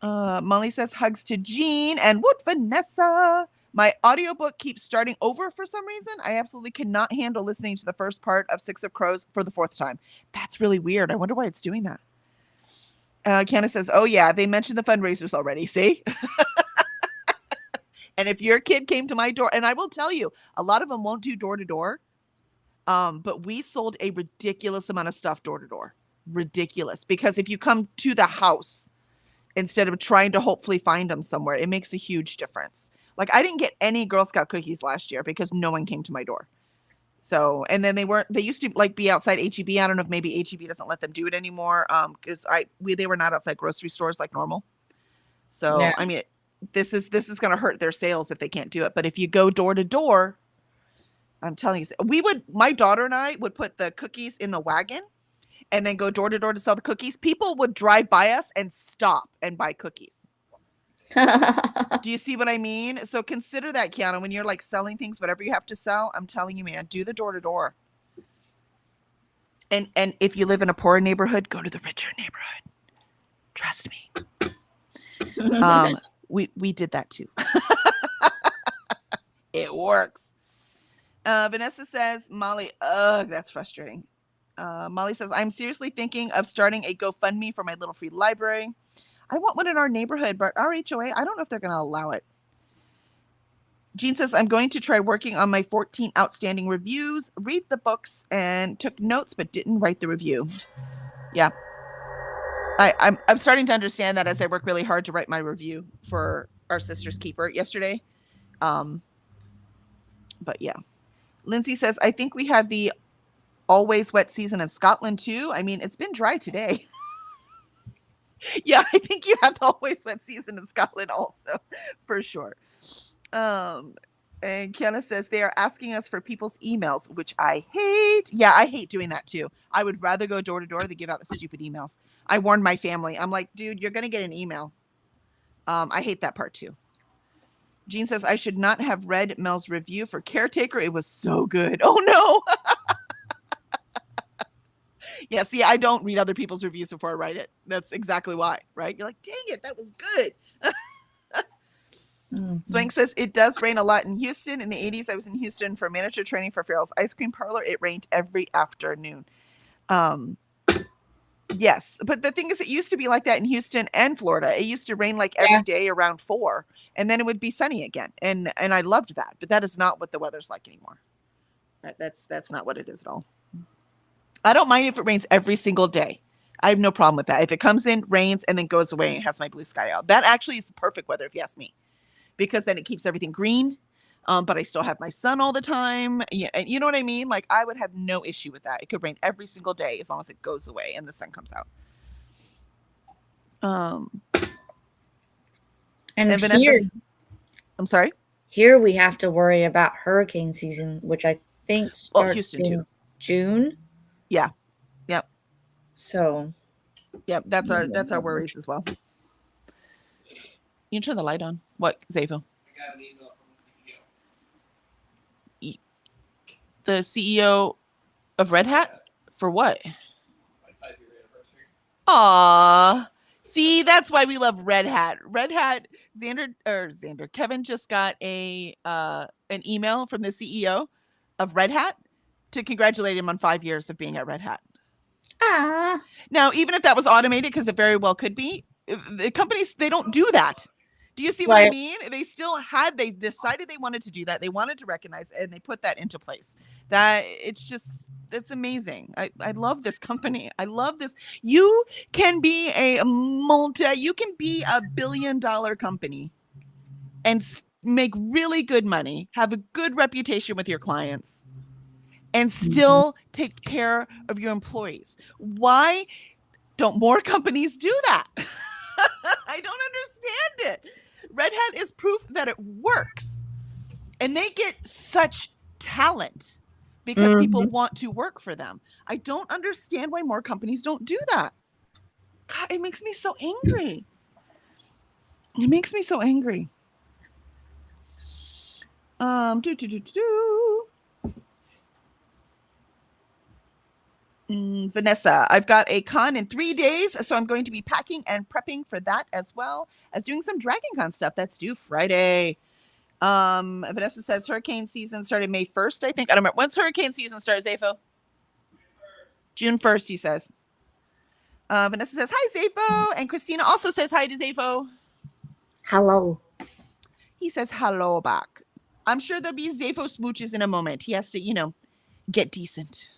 Speaker 1: Molly says hugs to Jean and what Vanessa. My audiobook keeps starting over for some reason. I absolutely cannot handle listening to the first part of Six of Crows for the 4th time. That's really weird. I wonder why it's doing that. Kiana says, oh yeah, they mentioned the fundraisers already. See? And if your kid came to my door, and I will tell you, a lot of them won't do door to door. But we sold a ridiculous amount of stuff door to door. ridiculous, because if you come to the house instead of trying to hopefully find them somewhere, it makes a huge difference. Like, I didn't get any Girl Scout cookies last year because no one came to my door. So, and then they used to like be outside HEB. I don't know if maybe HEB doesn't let them do it anymore. Cause they were not outside grocery stores like normal. So,
Speaker 2: Yeah.
Speaker 1: I mean, this is going to hurt their sales if they can't do it. But if you go door to door, I'm telling you, my daughter and I would put the cookies in the wagon and then go door to door to sell the cookies. People would drive by us and stop and buy cookies. Do you see what I mean? So consider that, Kiana, when you're like selling things, whatever you have to sell. I'm telling you, man, do the door to door. And if you live in a poor neighborhood, go to the richer neighborhood. Trust me. We did that too. It works. Vanessa says, Molly, that's frustrating. Molly says, I'm seriously thinking of starting a GoFundMe for my little free library. I want one in our neighborhood, but our HOA, I don't know if they're going to allow it. Jean says, I'm going to try working on my 14 outstanding reviews, read the books, and took notes, but didn't write the review. Yeah. I'm starting to understand that as I work really hard to write my review for our Sister's Keeper yesterday. But yeah. Lindsay says, I think we have the always wet season in Scotland too. I mean, it's been dry today. Yeah, I think you have the always wet season in Scotland also, for sure. And Kiana says they are asking us for people's emails, which I hate. Yeah, I hate doing that too. I would rather go door to door than give out the stupid emails. I warned my family. I'm like, dude, you're going to get an email. I hate that part too. Jean says, I should not have read Mel's review for Caretaker. It was so good. Oh, no. Yeah, see, I don't read other people's reviews before I write it. That's exactly why, right? You're like, dang it, that was good. Mm-hmm. Swank says, it does rain a lot in Houston. In the 80s, I was in Houston for manager training for Farrell's Ice Cream Parlor. It rained every afternoon. Yes, but the thing is, it used to be like that in Houston and Florida. It used to rain like every day around 4, and then it would be sunny again. And I loved that, but that is not what the weather's like anymore. That's not what it is at all. I don't mind if it rains every single day. I have no problem with that. If it comes in, rains, and then goes away and has my blue sky out, that actually is the perfect weather if you ask me, because then it keeps everything green. But I still have my sun all the time. Yeah, you know what I mean? Like, I would have no issue with that. It could rain every single day as long as it goes away and the sun comes out. And Vanessa, I'm sorry?
Speaker 2: Here we have to worry about hurricane season, which I think starts
Speaker 1: Houston
Speaker 2: in
Speaker 1: too.
Speaker 2: June.
Speaker 1: Yeah. Yep.
Speaker 2: So.
Speaker 1: Yep. That's our worries as well. You can turn the light on. What, Zafo? I got an email from the CEO. The CEO of Red Hat? For what? My 5-year anniversary. Aww. See, that's why we love Red Hat. Red Hat, Kevin just got an email from the CEO of Red Hat to congratulate him on 5 years of being at Red Hat.
Speaker 2: Ah.
Speaker 1: Now, even if that was automated, because it very well could be, the companies, they don't do that. Do you see what I mean? They decided they wanted to do that. They wanted to recognize it, and they put that into place. It's amazing. I love this company. I love this. You can be a $1 billion company and make really good money, have a good reputation with your clients, and still take care of your employees. Why don't more companies do that? I don't understand it. Red Hat is proof that it works. And they get such talent because people want to work for them. I don't understand why more companies don't do that. God, it makes me so angry. It makes me so angry. Vanessa, I've got a con in 3 days, so I'm going to be packing and prepping for that, as well as doing some Dragon Con stuff. That's due Friday. Vanessa says hurricane season started May 1st, I think. I don't remember. When's hurricane season start, Zafo? June 1st, he says. Vanessa says, hi, Zafo. And Christina also says hi to Zafo.
Speaker 2: Hello.
Speaker 1: He says hello back. I'm sure there'll be Zafo smooches in a moment. He has to, get decent.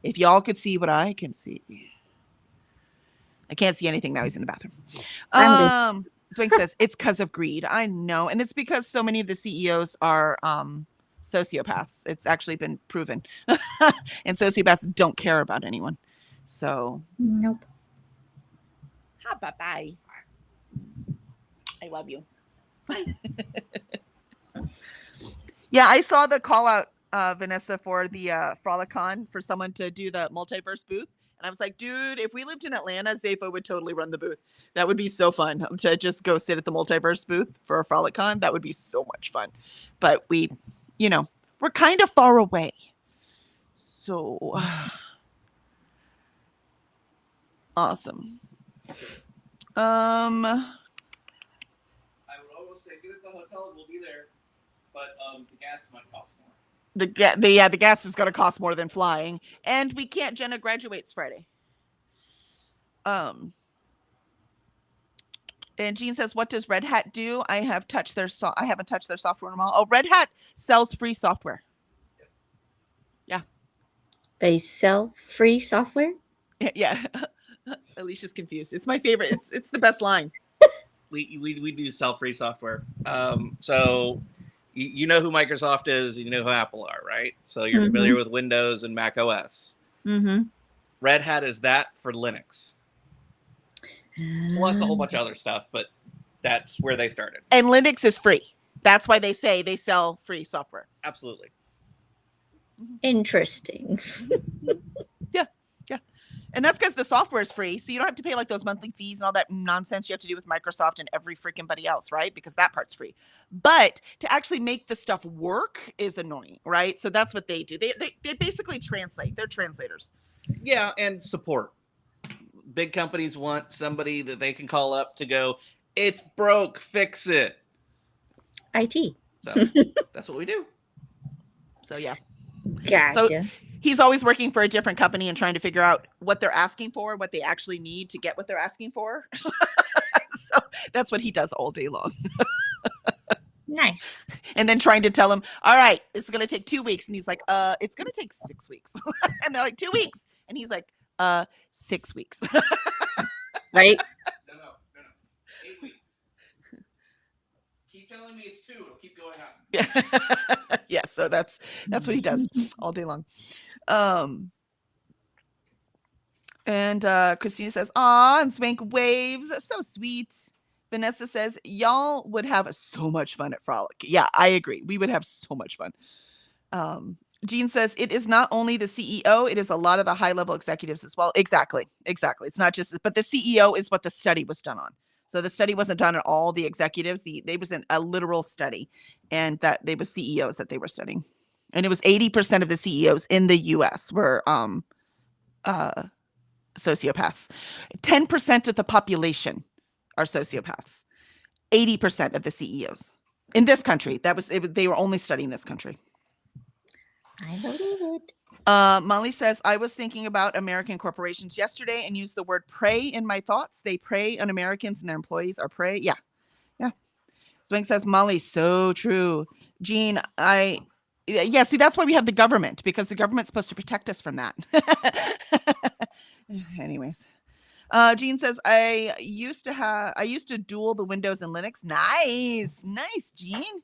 Speaker 1: If y'all could see what I can see. I can't see anything now. He's in the bathroom.
Speaker 2: I'm
Speaker 1: Swing says it's because of greed. I know. And it's because so many of the CEOs are sociopaths. It's actually been proven. And sociopaths don't care about anyone. So
Speaker 2: Nope.
Speaker 1: bye-bye. I love you. Yeah, I saw the call out, Vanessa, for the Frolicon for someone to do the multiverse booth. And I was like, dude, if we lived in Atlanta, Zafo would totally run the booth. That would be so fun to just go sit at the multiverse booth for a Frolicon. That would be so much fun. But we, we're kind of far away. So awesome.
Speaker 3: I would almost say get us a hotel and we'll be there, but the gas might cost more.
Speaker 1: The gas is going to cost more than flying, and we can't. Jenna graduates Friday. And Jean says, "What does Red Hat do? I haven't touched their software in a while. Oh, Red Hat sells free software. Yeah,
Speaker 2: They sell free software?
Speaker 1: yeah. Alicia's confused. It's my favorite. It's the best line.
Speaker 3: We do sell free software. So you know who Microsoft is, you know who Apple are, right? So you're familiar with Windows and Mac OS.
Speaker 2: Mm-hmm.
Speaker 3: Red Hat is that for Linux, plus a whole bunch of other stuff, but that's where they started.
Speaker 1: And Linux is free. That's why they say they sell free software.
Speaker 3: Absolutely.
Speaker 2: Interesting.
Speaker 1: Yeah. And that's because the software is free, so you don't have to pay like those monthly fees and all that nonsense you have to do with Microsoft and every freaking buddy else, right? Because that part's free. But to actually make the stuff work is annoying, right? So that's what they do. They basically translate. They're translators.
Speaker 3: Yeah, and support. Big companies want somebody that they can call up to go, it's broke, fix it.
Speaker 2: IT.
Speaker 3: So that's what we do.
Speaker 1: So yeah.
Speaker 2: Gotcha.
Speaker 1: So he's always working for a different company and trying to figure out what they're asking for, what they actually need to get what they're asking for. So that's what he does all day long.
Speaker 2: Nice.
Speaker 1: And then trying to tell him, all right, it's going to take 2 weeks. And he's like, it's going to take 6 weeks. And they're like, 2 weeks. And he's like, 6 weeks.
Speaker 2: Right?
Speaker 3: No. 8 weeks. Keep telling me it's 2. It'll keep going up.
Speaker 1: Yeah. Yeah. So that's what he does all day long. And Christina says, aw, and Spank waves. That's so sweet. Vanessa says, y'all would have so much fun at Frolic. Yeah, I agree. We would have so much fun. Jean says, it is not only the CEO, it is a lot of the high-level executives as well. Exactly. It's not just, but the CEO is what the study was done on. So the study wasn't done on all the executives. They was a literal study, and that they were CEOs that they were studying. And it was 80% of the CEOs in the US were sociopaths. 10% of the population are sociopaths. 80% of the CEOs in this country. They were only studying this country.
Speaker 2: I believe it.
Speaker 1: Molly says, I was thinking about American corporations yesterday and used the word prey in my thoughts. They prey on Americans and their employees are prey. Yeah. Swing says, Molly, so true. Jean, see, that's why we have the government, because the government's supposed to protect us from that. Anyways. Jean says, I used to duel the Windows and Linux. Nice, Jean.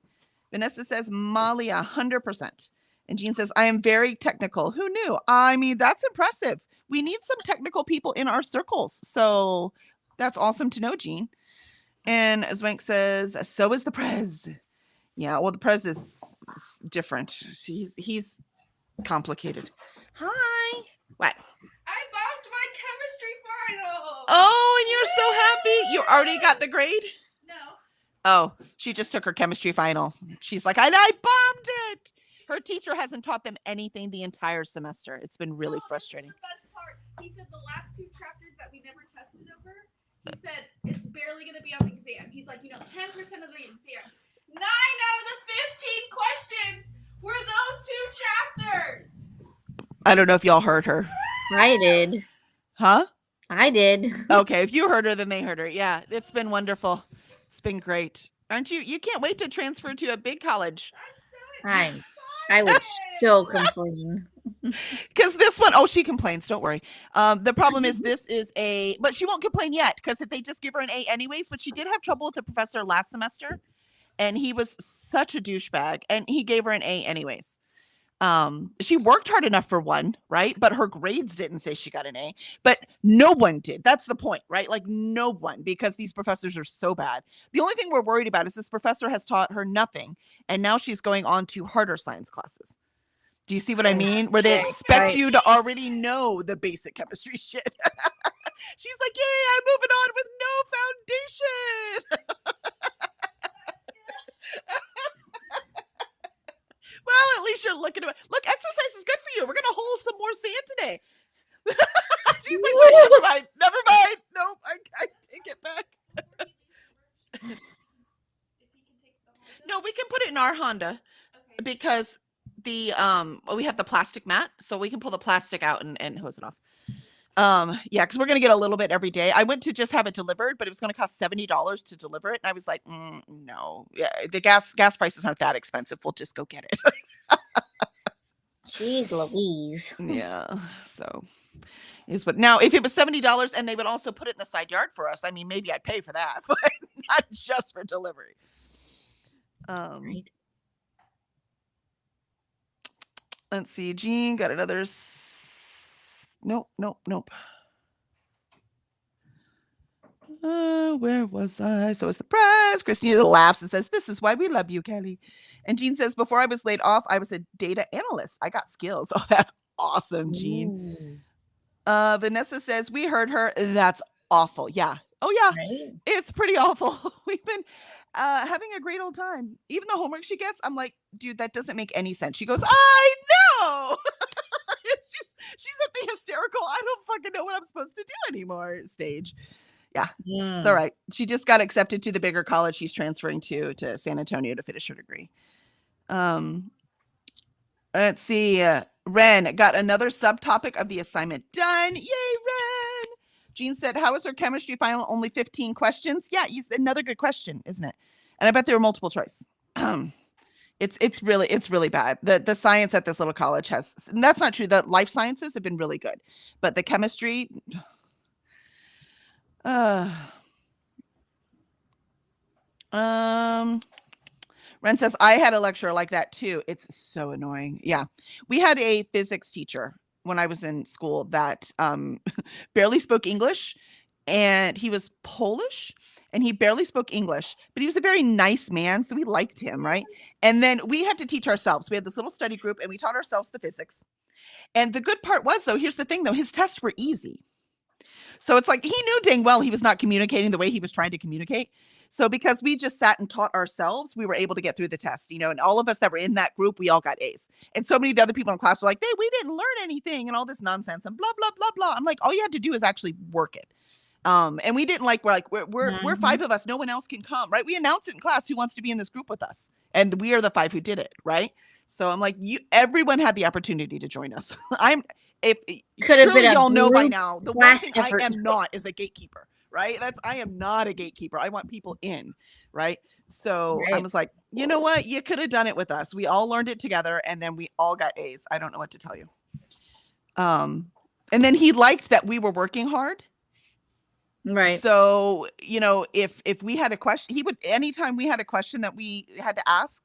Speaker 1: Vanessa says, Molly, 100%. And Jean says, I am very technical. Who knew? I mean, that's impressive. We need some technical people in our circles. So that's awesome to know, Jean. And Zwank says, so is the Prez. Yeah, well, the Prez is different. He's complicated. Hi. What?
Speaker 4: I bumped my chemistry final.
Speaker 1: Oh, and you're so happy. You already got the grade?
Speaker 4: No.
Speaker 1: Oh, she just took her chemistry final. She's like, I bombed it. Her teacher hasn't taught them anything the entire semester. It's been really frustrating.
Speaker 4: The best part, he said the last 2 chapters that we never tested over, he said it's barely going to be on the exam. He's like, 10% of the exam. 9 out of the 15 questions were those 2 chapters.
Speaker 1: I don't know if y'all heard her.
Speaker 2: I did.
Speaker 1: Huh?
Speaker 2: I did.
Speaker 1: Okay, if you heard her, then they heard her. Yeah, it's been wonderful. It's been great. Aren't you? You can't wait to transfer to a big college.
Speaker 2: I'm I would so complain.
Speaker 1: Because this one, oh, she complains. Don't worry. The problem is this is but she won't complain yet because they just give her an A anyways. But she did have trouble with the professor last semester, and he was such a douchebag, and he gave her an A anyways. She worked hard enough for one, right? But her grades didn't say she got an A, but no one did. That's the point, right? Like no one, because these professors are so bad. The only thing we're worried about is this professor has taught her nothing, and now she's going on to harder science classes. Do you see what I mean? Where they expect
Speaker 2: Right.
Speaker 1: you to already know the basic chemistry shit. She's like, yay, I'm moving on with no foundation. Well, at least you're looking at it. Look, exercise is good for you. We're going to hole some more sand today. She's like, wait, never mind. Never mind. Nope, I take it back.
Speaker 4: If he can take the Honda?
Speaker 1: No, we can put it in our Honda
Speaker 4: Okay.
Speaker 1: because we have the plastic mat, so we can pull the plastic out and hose it off. Yeah, because we're gonna get a little bit every day. I went to just have it delivered, but it was gonna cost $70 to deliver it, and I was like, no, yeah, the gas prices aren't that expensive. We'll just go get it.
Speaker 2: Jeez Louise.
Speaker 1: Yeah, so is what now. If it was $70 and they would also put it in the side yard for us, I mean, maybe I'd pay for that, but not just for delivery.
Speaker 2: Right.
Speaker 1: Let's see. Jean got another. Nope. Where was I? So it's the press. Christina laughs and says, "This is why we love you, Kelly." And Jean says, "Before I was laid off, I was a data analyst. I got skills." Oh, that's awesome, Jean.
Speaker 2: Ooh,
Speaker 1: Vanessa says, "We heard her. That's awful." Yeah. Oh, yeah.
Speaker 2: right?
Speaker 1: It's pretty awful. We've been having a great old time. Even the homework she gets, I'm like, dude, that doesn't make any sense. She goes, I know. she's at the hysterical, I don't fucking know what I'm supposed to do anymore stage. It's all right. She just got accepted to the bigger college she's transferring to San Antonio to finish her degree. Let's see. Ren got another subtopic of the assignment done. Yay, Ren! Jean said, how was her chemistry final? Only 15 questions? Yeah, another good question, isn't it? And I bet they were multiple choice. It's really bad. The science at this little college has, and that's not true. The life sciences have been really good, but the chemistry, Ren says, I had a lecturer like that too. It's so annoying. Yeah. We had a physics teacher when I was in school that barely spoke English, and he was Polish and he barely spoke English, but he was a very nice man. So we liked him. Right. And then we had to teach ourselves. We had this little study group and we taught ourselves the physics. And the good part was, though, here's the thing, though, his tests were easy. So it's like he knew dang well he was not communicating the way he was trying to communicate. So because we just sat and taught ourselves, we were able to get through the test, and all of us that were in that group, we all got A's. And so many of the other people in class were like, hey, we didn't learn anything and all this nonsense and blah, blah, blah, blah. I'm like, all you had to do is actually work it. And we didn't we're 5 of us. No one else can come, right? We announced it in class who wants to be in this group with us. And we are the 5 who did it, right? So I'm like, everyone had the opportunity to join us.
Speaker 2: Could have been a
Speaker 1: y'all know by
Speaker 2: group
Speaker 1: now, the one
Speaker 2: class
Speaker 1: thing
Speaker 2: effort.
Speaker 1: I am not is a gatekeeper, right? I am not a gatekeeper. I want people in, right? So I
Speaker 2: Right.
Speaker 1: was like, you know what? You could have done it with us. We all learned it together and then we all got A's. I don't know what to tell you. And then he liked that we were working hard.
Speaker 2: Right.
Speaker 1: So, if we had a question, anytime we had a question that we had to ask,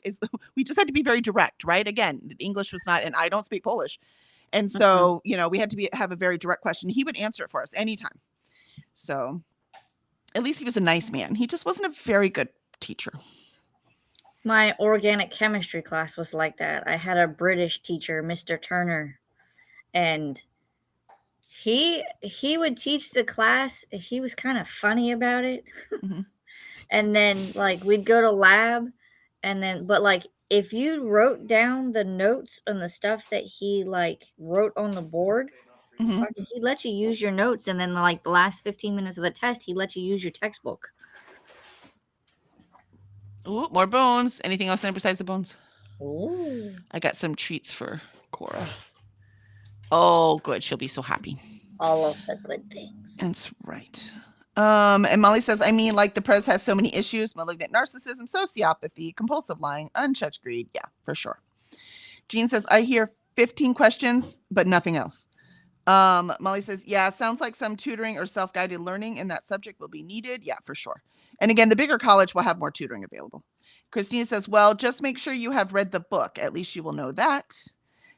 Speaker 1: we just had to be very direct, right? Again, English was not, and I don't speak Polish. And so, we had to have a very direct question. He would answer it for us anytime. So at least he was a nice man. He just wasn't a very good teacher.
Speaker 2: My organic chemistry class was like that. I had a British teacher, Mr. Turner, and he would teach the class. He was kind of funny about it.
Speaker 1: Mhm.
Speaker 2: And then we'd go to lab, and then if you wrote down the notes and the stuff that he wrote on the board,
Speaker 1: Mhm.
Speaker 2: he'd let you use your notes, and then the last 15 minutes of the test, he'd let you use your textbook.
Speaker 1: Ooh, more bones. Anything else there besides the bones?
Speaker 2: Ooh.
Speaker 1: I got some treats for Cora. Oh, good. She'll be so happy.
Speaker 2: All of the good things.
Speaker 1: That's right. And Molly says, the press has so many issues: malignant narcissism, sociopathy, compulsive lying, unchecked greed. Yeah, for sure. Jean says, I hear 15 questions, but nothing else. Molly says, yeah, sounds like some tutoring or self-guided learning in that subject will be needed. Yeah, for sure. And again, the bigger college will have more tutoring available. Christina says, well, just make sure you have read the book. At least you will know that.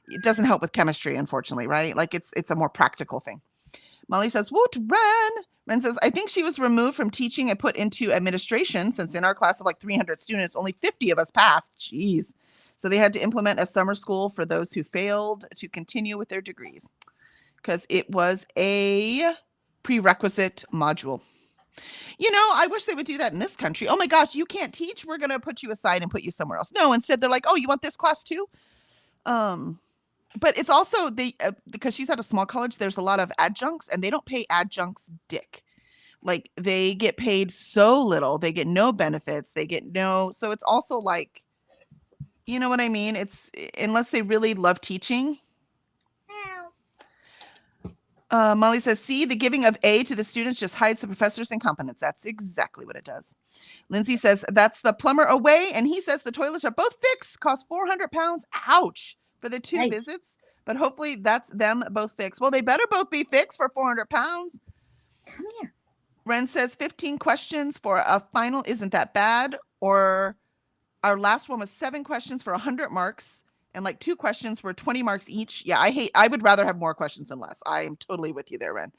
Speaker 1: It doesn't help with chemistry, unfortunately, right? Like it's a more practical thing. Molly says, woot, Ren. Ren says, I think she was removed from teaching and put into administration since in our class of like 300 students, only 50 of us passed. Jeez. So they had to implement a summer school for those who failed to continue with their degrees because it was a prerequisite module. You know, I wish they would do that in this country. Oh my gosh, you can't teach. We're going to put you aside and put you somewhere else. No, instead they're like, oh, you want this class too? But it's also because she's at a small college, there's a lot of adjuncts and they don't pay adjuncts dick. Like they get paid so little, they get no benefits, so it's also like, you know what I mean? It's unless they really love teaching. Molly says, see, the giving of A to the students just hides the professor's incompetence. That's exactly what it does. Lindsay says, that's the plumber away. And he says the toilets are both fixed, cost 400 pounds. Ouch. For the 2 visits. But hopefully that's them both fixed. Well, they better both be fixed for 400 pounds.
Speaker 2: Come here.
Speaker 1: Ren says 15 questions for a final isn't that bad. Or our last one was 7 questions for 100 marks. And like 2 questions for 20 marks each. Yeah, I would rather have more questions than less. I am totally with you there, Ren.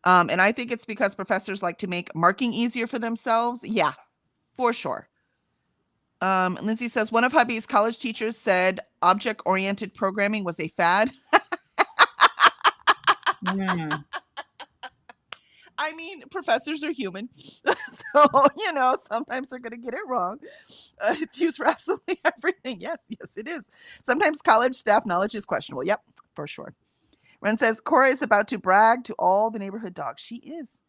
Speaker 1: And I think it's because professors like to make marking easier for themselves. Yeah, for sure. Lindsay says, one of hubby's college teachers said object-oriented programming was a fad. I mean, professors are human. So, you know, sometimes they're going to get it wrong. It's used for absolutely everything. Yes, it is. Sometimes college staff knowledge is questionable. Yep, for sure. Ren says, Cora is about to brag to all the neighborhood dogs. She is.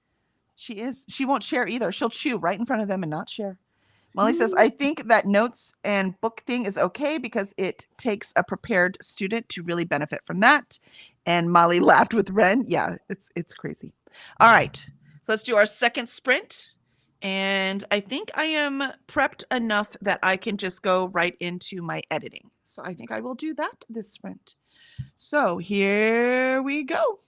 Speaker 1: She won't share either. She'll chew right in front of them and not share. Molly says, I think that notes and book thing is okay because it takes a prepared student to really benefit from that. And Molly laughed with Ren. Yeah, it's crazy. All right. So let's do our second sprint. And I think I am prepped enough that I can just go right into my editing. So I think I will do that this sprint. So here we go.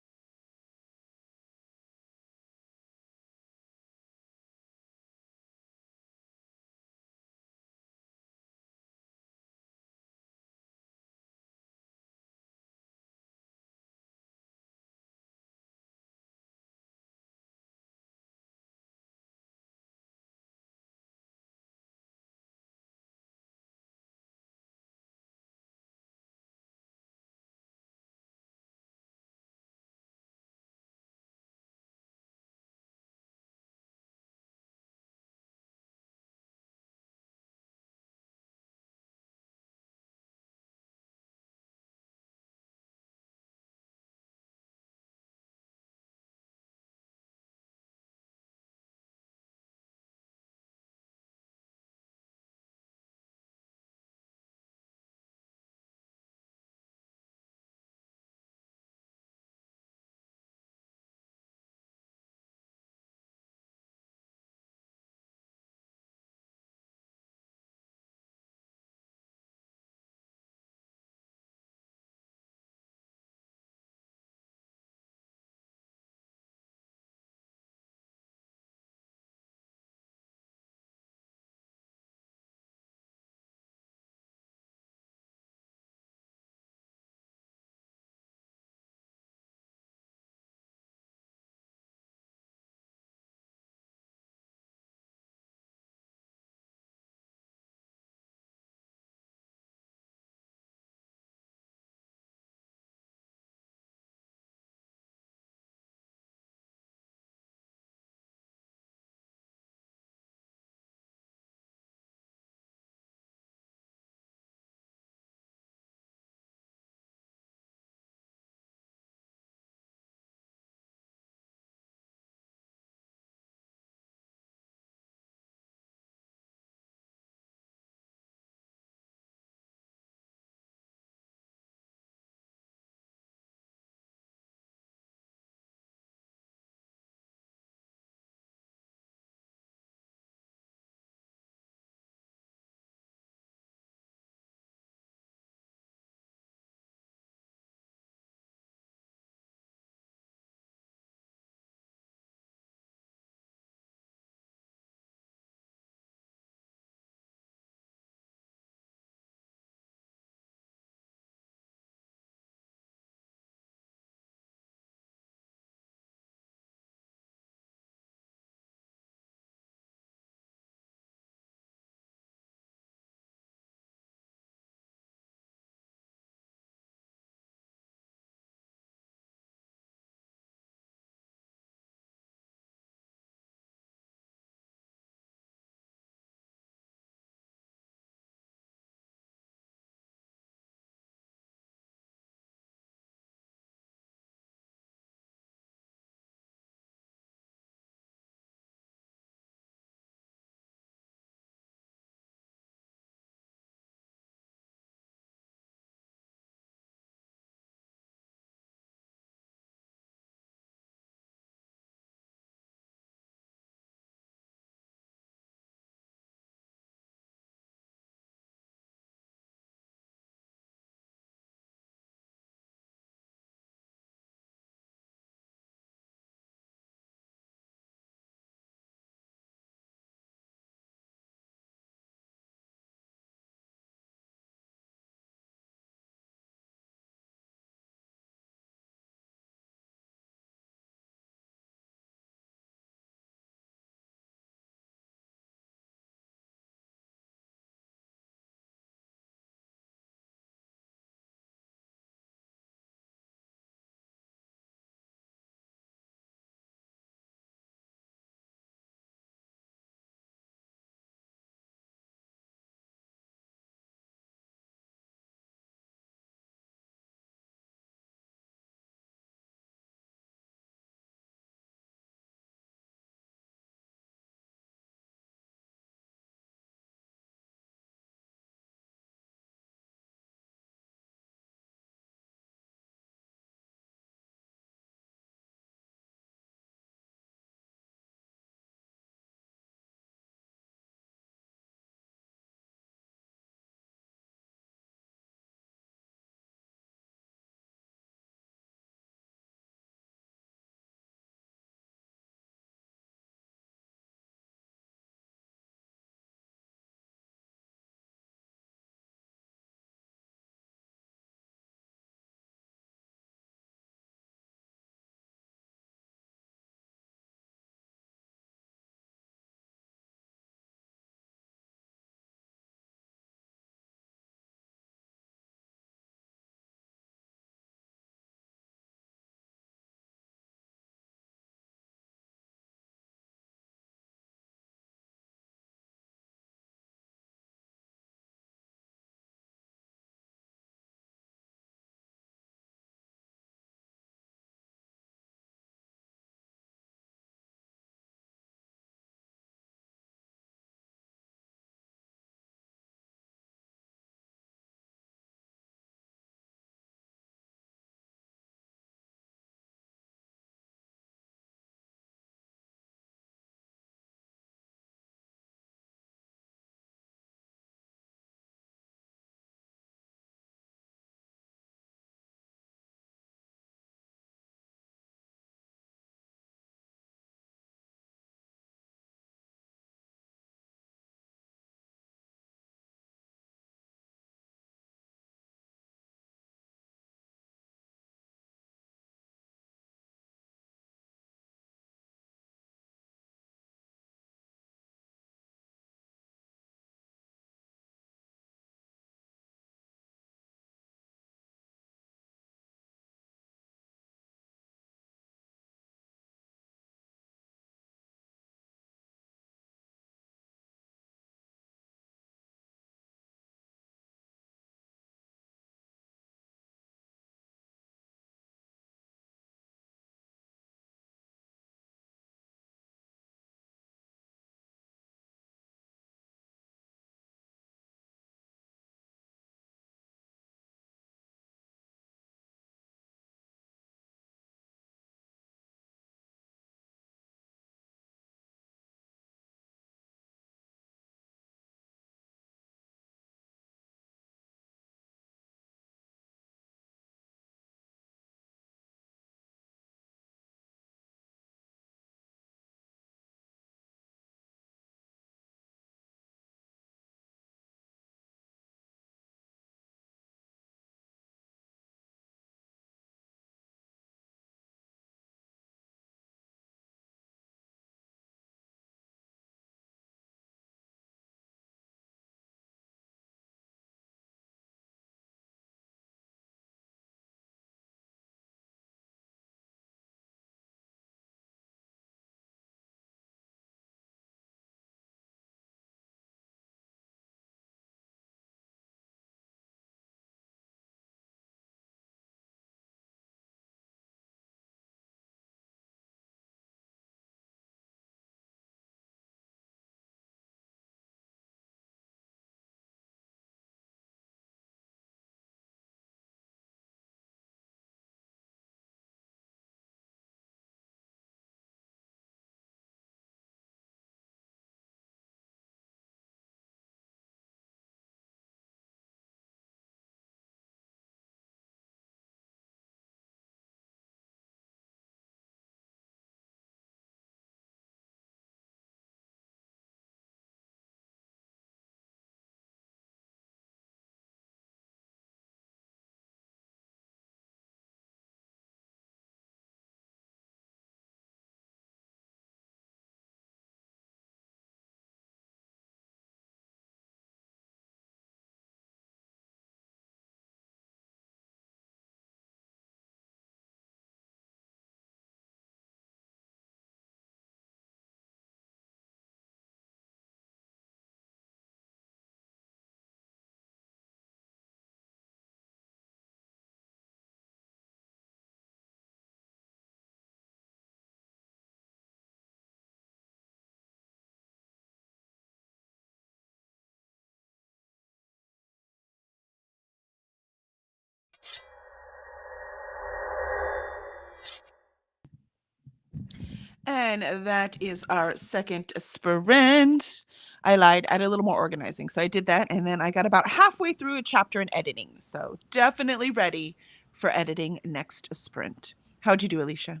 Speaker 1: And that is our second sprint. I lied. I had a little more organizing. So I did that. And then I got about halfway through a chapter in editing. So definitely ready for editing next sprint. How'd you do, Alicia?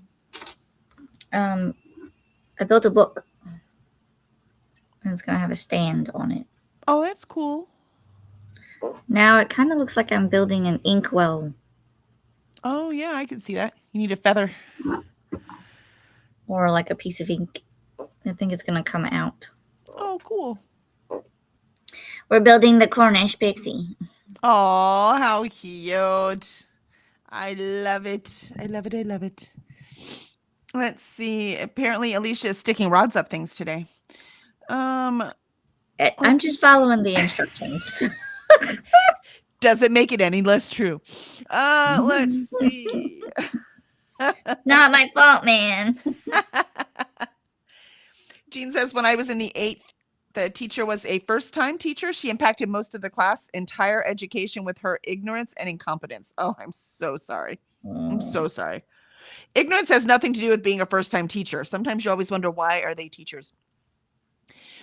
Speaker 2: I built a book, and it's gonna have a stand on it.
Speaker 1: Oh, that's cool.
Speaker 2: Now it kind of looks like I'm building an inkwell
Speaker 1: Oh, yeah, I can see that. You need a feather.
Speaker 2: or like a piece of ink. I think it's gonna come out.
Speaker 1: Oh, cool.
Speaker 2: We're building the Cornish pixie.
Speaker 1: Oh, how cute. I love it. I love it. I love it. Let's see. Apparently, Alicia is sticking rods up things today.
Speaker 2: I'm
Speaker 1: Let's
Speaker 2: just
Speaker 1: see.
Speaker 2: following the instructions.
Speaker 1: Doesn't make it any less true. Let's see.
Speaker 2: Not my fault, man.
Speaker 1: Jean says, when I was in the 8th, the teacher was a first-time teacher. She impacted most of the class, entire education with her ignorance and incompetence. Oh, I'm so sorry. I'm so sorry. Ignorance has nothing to do with being a first-time teacher. Sometimes you always wonder, why are they teachers?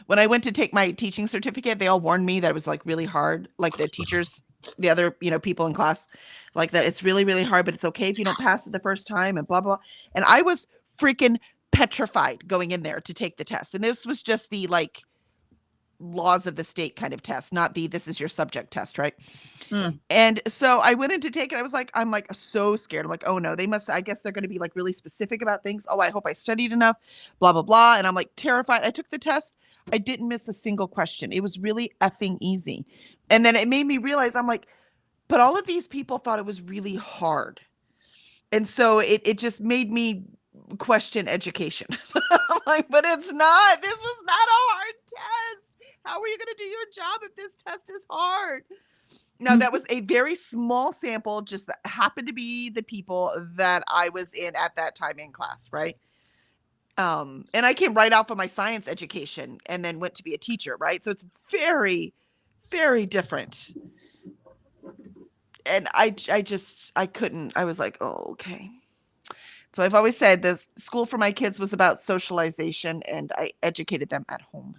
Speaker 1: When I went to take my teaching certificate, they all warned me that it was like really hard. Like the teachers, the other, people in class, like that it's really, really hard, but it's okay if you don't pass it the first time and blah, blah. And I was freaking petrified going in there to take the test. And this was just the like laws of the state kind of test, not the this is your subject test, right? And so I went in to take it. I'm like so scared. I'm like, oh no, I guess they're going to be like really specific about things. Oh, I hope I studied enough, blah, blah, blah. And I'm like terrified. I took the test. I didn't miss a single question. It was really effing easy. And then it made me realize, I'm like, but all of these people thought it was really hard. And so it just made me question education. I'm like, but it's not. This was not a hard test. How are you going to do your job if this test is hard? Now, that was a very small sample, just that happened to be the people that I was in at that time in class, right? And I came right off of my science education and then went to be a teacher, right? So it's very, very different. And I couldn't. I was like, oh, okay. So I've always said this school for my kids was about socialization, and I educated them at home.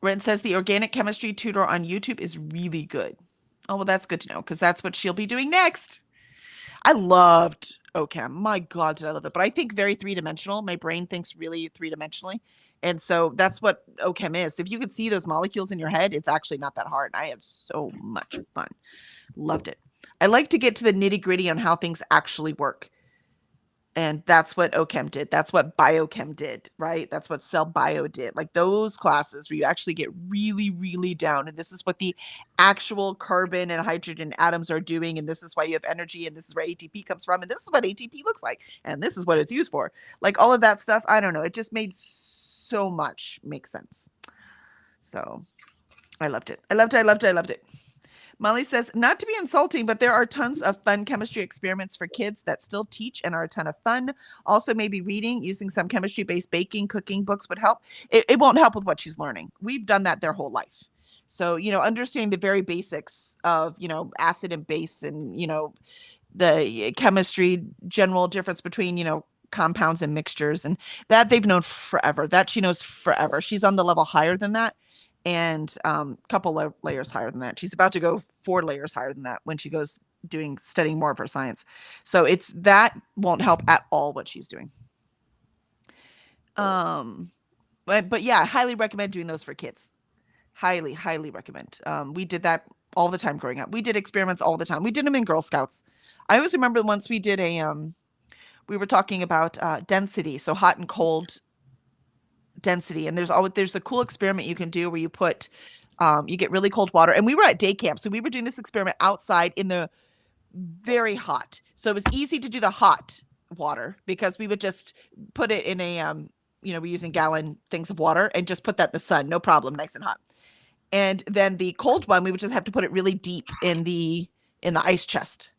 Speaker 1: Ren says the organic chemistry tutor on YouTube is really good. Oh, well, that's good to know, because that's what she'll be doing next. I loved OChem. My God, did I love it. But I think very three-dimensional. My brain thinks really three-dimensionally. And so that's what OChem is. So if you could see those molecules in your head, it's actually not that hard. I had so much fun. Loved it. I like to get to the nitty-gritty on how things actually work. And that's what OChem did. That's what biochem did, right? That's what cell bio did. Like those classes where you actually get really, really down. And this is what the actual carbon and hydrogen atoms are doing. And this is why you have energy. And this is where ATP comes from. And this is what ATP looks like. And this is what it's used for. Like all of that stuff. I don't know. It just made so much make sense. So I loved it. I loved it. I loved it. I loved it. Molly says, not to be insulting, but there are tons of fun chemistry experiments for kids that still teach and are a ton of fun. Also, maybe reading, using some chemistry-based baking, cooking books would help. It won't help with what she's learning. We've done that their whole life. So, understanding the very basics of, acid and base and, the chemistry, general difference between, compounds and mixtures, and that they've known forever. That she knows forever. She's on the level higher than that. And a couple layers higher than that. She's about to go 4 layers higher than that when she goes studying more of her science. So that won't help at all what she's doing. But yeah, I highly recommend doing those for kids. Highly, highly recommend. We did that all the time growing up. We did experiments all the time. We did them in Girl Scouts. I always remember once we did we were talking about density, so hot and cold density, and there's a cool experiment you can do where you put you get really cold water, and we were at day camp, so we were doing this experiment outside in the very hot, so it was easy to do the hot water because we would just put it in a we're using gallon things of water and just put that in the sun, no problem, nice and hot. And then the cold one, we would just have to put it really deep in the ice chest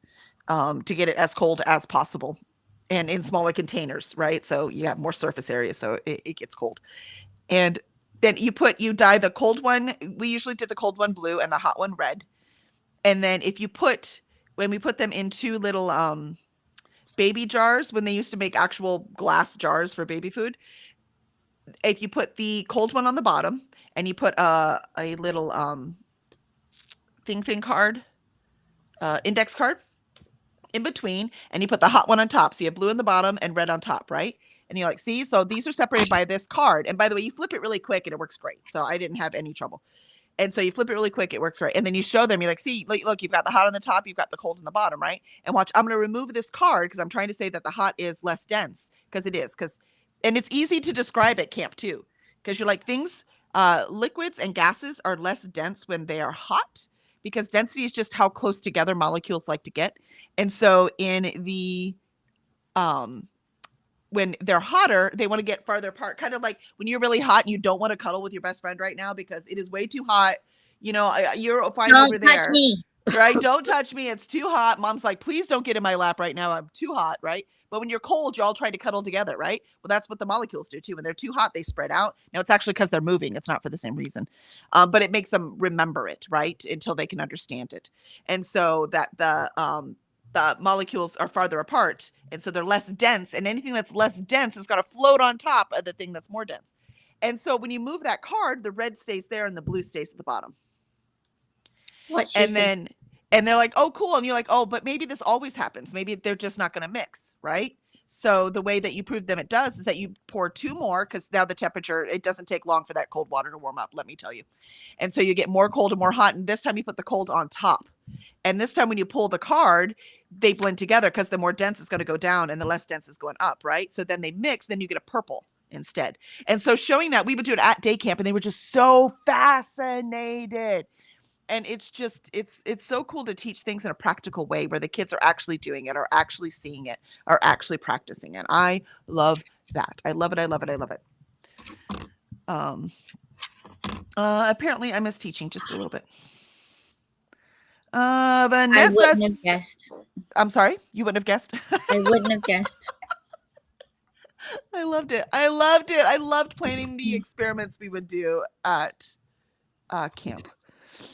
Speaker 1: to get it as cold as possible. And in smaller containers, right? So you have more surface area, so it gets cold. And then you dye the cold one. We usually did the cold one blue and the hot one red. And then when we put them in 2 little baby jars, when they used to make actual glass jars for baby food, if you put the cold one on the bottom and you put a little thing card, index card in between, and you put the hot one on top. So you have blue on the bottom and red on top, right? And you're like, see, so these are separated by this card. And by the way, you flip it really quick and it works great. So I didn't have any trouble. And so you flip it really quick, it works great. And then you show them, you're like, see, look, you've got the hot on the top, you've got the cold on the bottom, right? And watch, I'm going to remove this card because I'm trying to say that the hot is less dense, because it is. And it's easy to describe at camp too, because you're like, things, liquids and gases are less dense when they are hot, because density is just how close together molecules like to get. And so in the when they're hotter, they want to get farther apart. Kind of like when you're really hot and you don't want to cuddle with your best friend right now because it is way too hot. You know, you're fine over there.
Speaker 2: Don't touch me.
Speaker 1: Right? Don't touch me. It's too hot. Mom's like, please don't get in my lap right now. I'm too hot, right? But when you're cold, you all try to cuddle together, right? Well, that's what the molecules do too. When they're too hot, they spread out. Now, it's actually because they're moving. It's not for the same reason. But it makes them remember it, right? Until they can understand it. And so that the molecules are farther apart, and so they're less dense, and anything that's less dense is going to float on top of the thing that's more dense. And so when you move that card, the red stays there and the blue stays at the bottom. And they're like, oh, cool. And you're like, oh, but maybe this always happens. Maybe they're just not going to mix, right? So the way that you prove them it does is that you pour 2 more, because now the temperature, it doesn't take long for that cold water to warm up, let me tell you. And so you get more cold and more hot, and this time you put the cold on top. And this time when you pull the card, they blend together because the more dense is going to go down and the less dense is going up, right? So then they mix, then you get a purple instead. And so showing that, we would do it at day camp, and they were just so fascinated. And it's just, it's so cool to teach things in a practical way where the kids are actually doing it, are actually seeing it, are actually practicing it. I love that. I love it. I love it. I love it. Apparently I miss teaching just a little bit. Vanessa,
Speaker 2: I wouldn't have guessed.
Speaker 1: I'm sorry, you wouldn't have guessed.
Speaker 2: I wouldn't have guessed.
Speaker 1: I loved it. I loved it. I loved planning the experiments we would do at camp,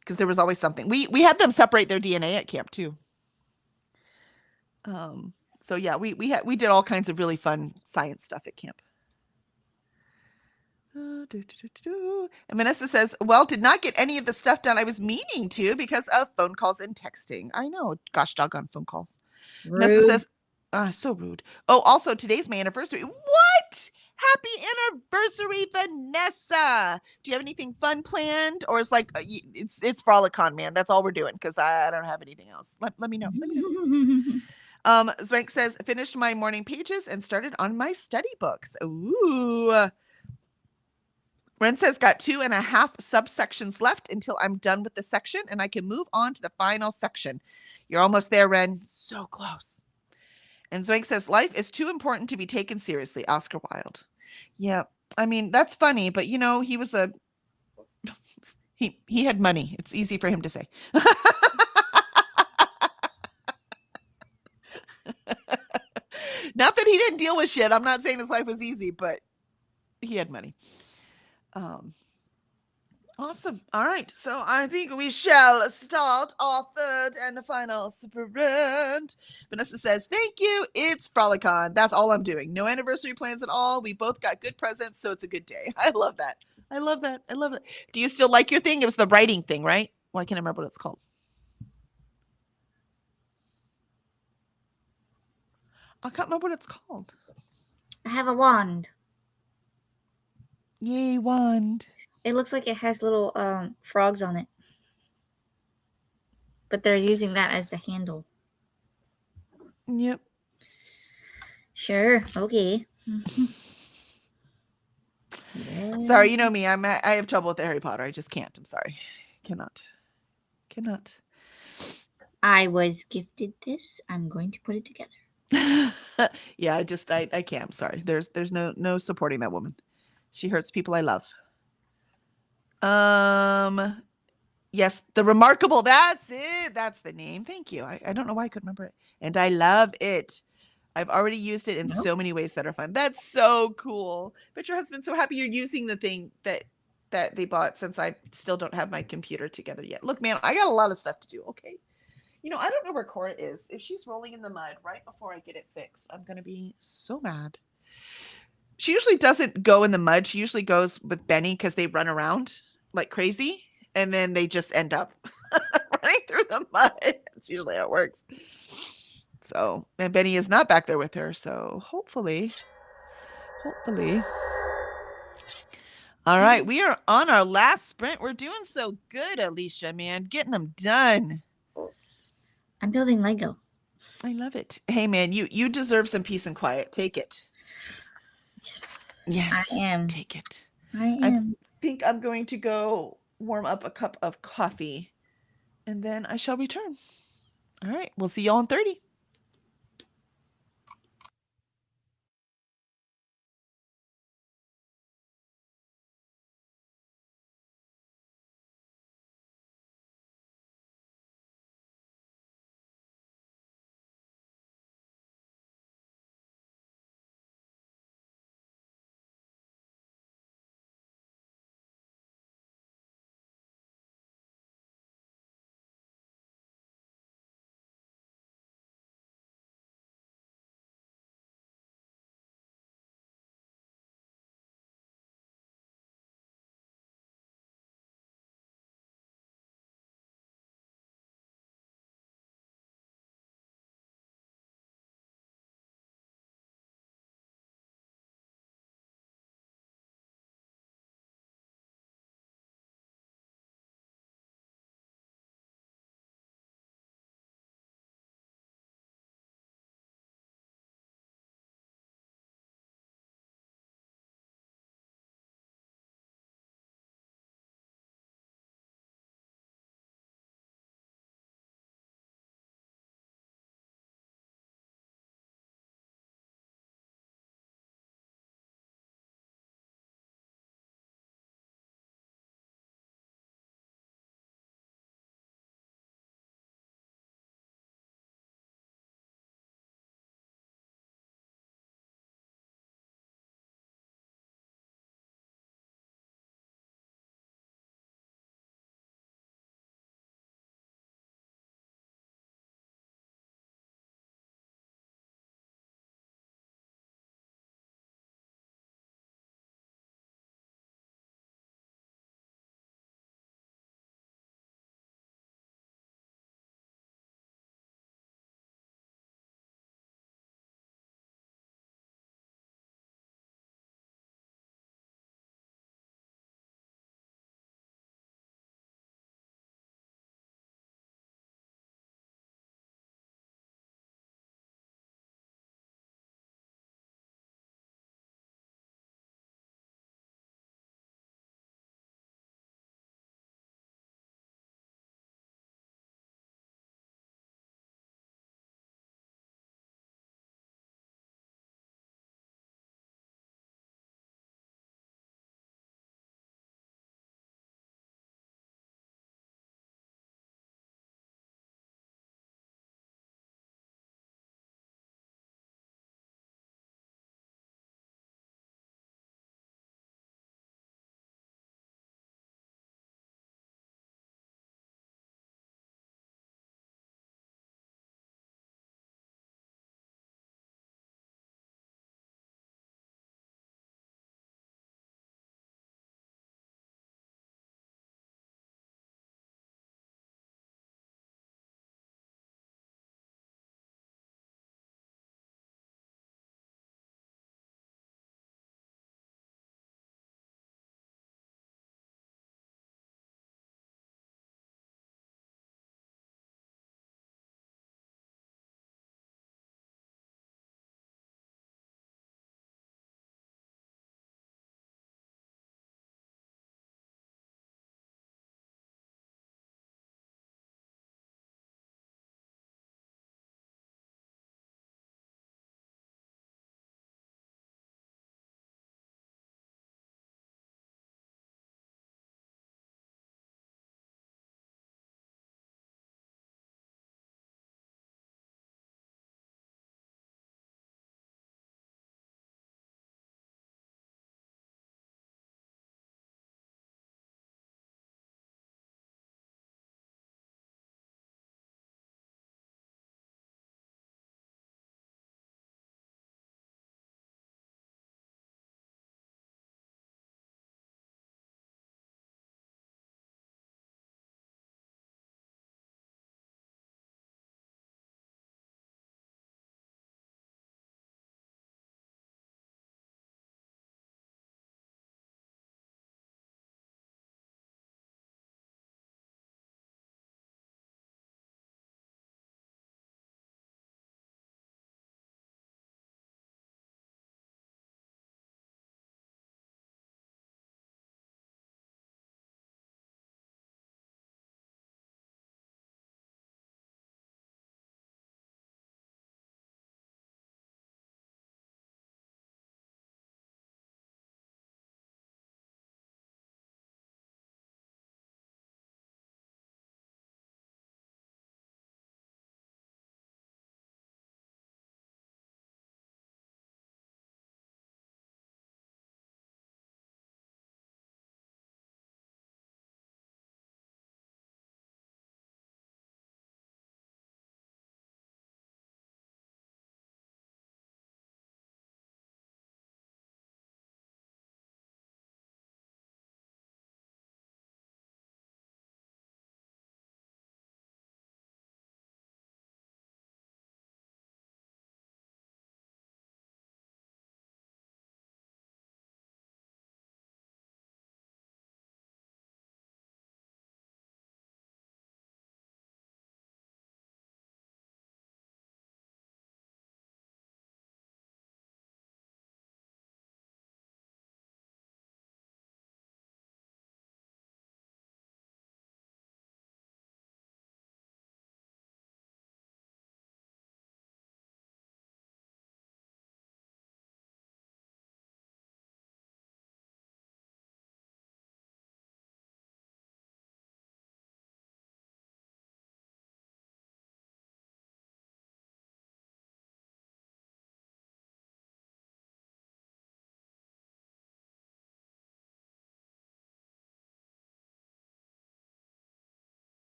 Speaker 1: because there was always something. We had them separate their DNA at camp too. So yeah, we did all kinds of really fun science stuff at camp. And Vanessa says, well, did not get any of the stuff done I was meaning to because of phone calls and texting. I know. Gosh, doggone phone calls.
Speaker 2: Rude.
Speaker 1: Vanessa says, so rude. Oh, also, today's my anniversary. What? Happy anniversary, Vanessa. Do you have anything fun planned? Or it's like, it's Frolicon, man. That's all we're doing, because I don't have anything else. Let me know. Let me know. Zwank says, finished my morning pages and started on my study books. Ooh. Ren says, got 2.5 subsections left until I'm done with the section and I can move on to the final section. You're almost there, Ren. So close. And Zwank says, life is too important to be taken seriously. Oscar Wilde. Yeah. I mean, that's funny, but you know, he was he had money. It's easy for him to say. Not that he didn't deal with shit. I'm not saying his life was easy, but he had money. Awesome. All right. So I think we shall start our third and final sprint. Vanessa says, thank you. It's Frolicon. That's all I'm doing. No anniversary plans at all. We both got good presents, so it's a good day. I love that. I love that. I love it. Do you still like your thing? It was the writing thing, right? Well, I can't remember what it's called. I can't remember what it's called.
Speaker 2: I have a wand.
Speaker 1: Yay, wand.
Speaker 2: It looks like it has little frogs on it. But they're using that as the handle.
Speaker 1: Yep.
Speaker 2: Sure. Okay.
Speaker 1: Yeah. Sorry, you know me. I have trouble with Harry Potter. I just can't. I'm sorry. Cannot.
Speaker 2: I was gifted this. I'm going to put it together.
Speaker 1: Yeah, I can't. I'm sorry. There's no supporting that woman. She hurts people I love. Yes, the Remarkable. That's it. That's the name. Thank you. I don't know why I couldn't remember it. And I love it. I've already used it in so many ways that are fun. That's so cool. But your husband's so happy you're using the thing that they bought, since I still don't have my computer together yet. Look, man, I got a lot of stuff to do. Okay. I don't know where Cora is. If she's rolling in the mud right before I get it fixed, I'm going to be so mad. She usually doesn't go in the mud. She usually goes with Benny because they run around like crazy and then they just end up running through the mud. That's usually how it works. So, and Benny is not back there with her. So hopefully. All right. We are on our last sprint. We're doing so good, Alicia, man. Getting them done.
Speaker 2: I'm building Lego.
Speaker 1: I love it. Hey, man, you deserve some peace and quiet. Take it. Yes.
Speaker 2: I am.
Speaker 1: Take it.
Speaker 2: I am.
Speaker 1: I think I'm going to go warm up a cup of coffee and then I shall return. All right. We'll see y'all in 30.